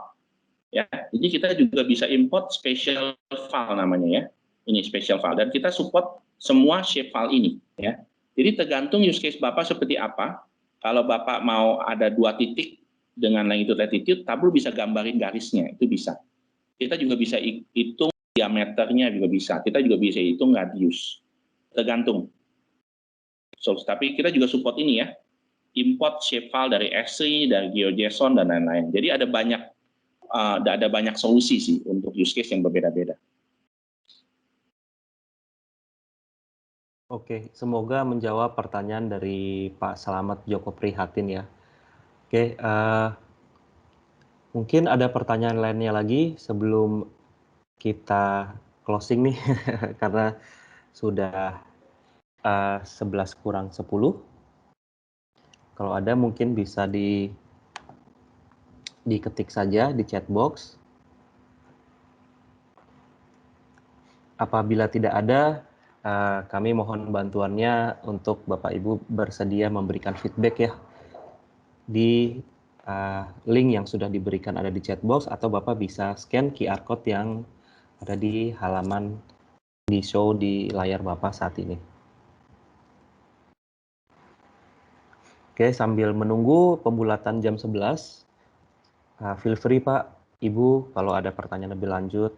Ya, jadi kita juga bisa import special file namanya ya. Ini special file dan kita support semua shapefile ini ya. Jadi tergantung use case Bapak seperti apa. Kalau Bapak mau ada 2 titik dengan longitude latitude, Tableau bisa gambarin garisnya, itu bisa. Kita juga bisa hitung diameternya juga bisa. Kita juga bisa hitung radius. Tergantung. So, tapi kita juga support ini ya. Import shapefile dari S3, dari GeoJSON dan lain-lain. Jadi ada banyak solusi sih untuk use case yang berbeda-beda. Oke, semoga menjawab pertanyaan dari Pak Slamet Joko Prihatin ya. Oke, mungkin ada pertanyaan lainnya lagi sebelum kita closing nih, karena sudah 11 kurang 10. Kalau ada mungkin bisa diketik saja di chat box. Apabila tidak ada, kami mohon bantuannya untuk Bapak Ibu bersedia memberikan feedback ya di link yang sudah diberikan ada di chat box, atau Bapak bisa scan QR code yang ada di halaman di show di layar Bapak saat ini. Oke, sambil menunggu pembulatan jam 11, feel free Pak, Ibu, kalau ada pertanyaan lebih lanjut.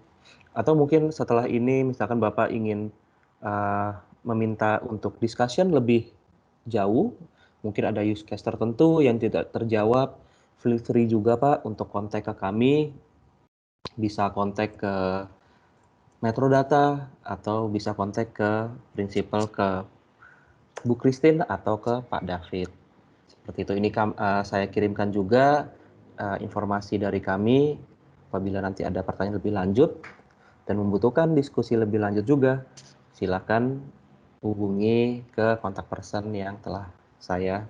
Atau mungkin setelah ini, misalkan Bapak ingin meminta untuk discussion lebih jauh, mungkin ada use case tertentu yang tidak terjawab, feel free juga Pak untuk kontak ke kami, bisa kontak ke Metrodata atau bisa kontak ke Principal, ke Bu Christine atau ke Pak David. Seperti itu. Ini saya kirimkan juga informasi dari kami apabila nanti ada pertanyaan lebih lanjut dan membutuhkan diskusi lebih lanjut juga, silakan hubungi ke kontak person yang telah saya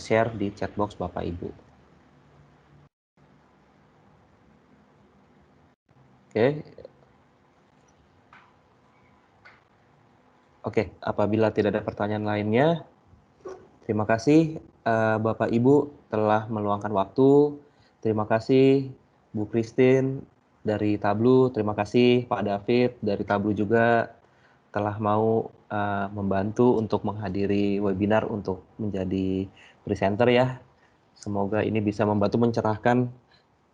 share di chat box Bapak Ibu. Oke, apabila tidak ada pertanyaan lainnya, terima kasih Bapak Ibu telah meluangkan waktu. Terima kasih Bu Christine dari Tablu, terima kasih Pak David dari Tablu juga telah mau membantu untuk menghadiri webinar untuk menjadi presenter ya. Semoga ini bisa membantu mencerahkan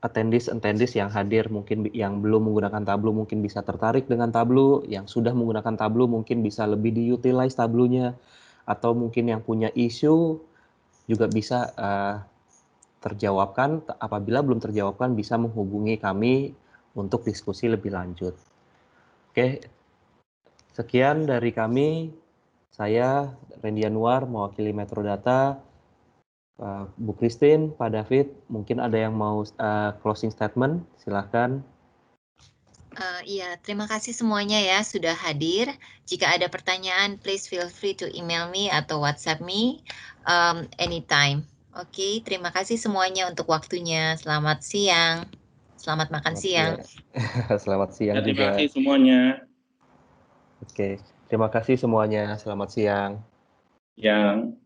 attendees yang hadir, mungkin yang belum menggunakan Tableau mungkin bisa tertarik dengan Tableau, yang sudah menggunakan Tableau mungkin bisa lebih diutilize Tableau-nya, atau mungkin yang punya isu juga bisa terjawabkan. Apabila belum terjawabkan bisa menghubungi kami untuk diskusi lebih lanjut. Oke, sekian dari kami. Saya Randy Anwar mewakili Metrodata. Bu Christine, Pak David, mungkin ada yang mau closing statement, silahkan. Iya, terima kasih semuanya ya sudah hadir. Jika ada pertanyaan, please feel free to email me atau WhatsApp me anytime. Oke, terima kasih semuanya untuk waktunya. Selamat siang. Selamat makan siang. Selamat siang juga. Terima kasih semuanya. Oke, terima kasih semuanya. Selamat siang. Yang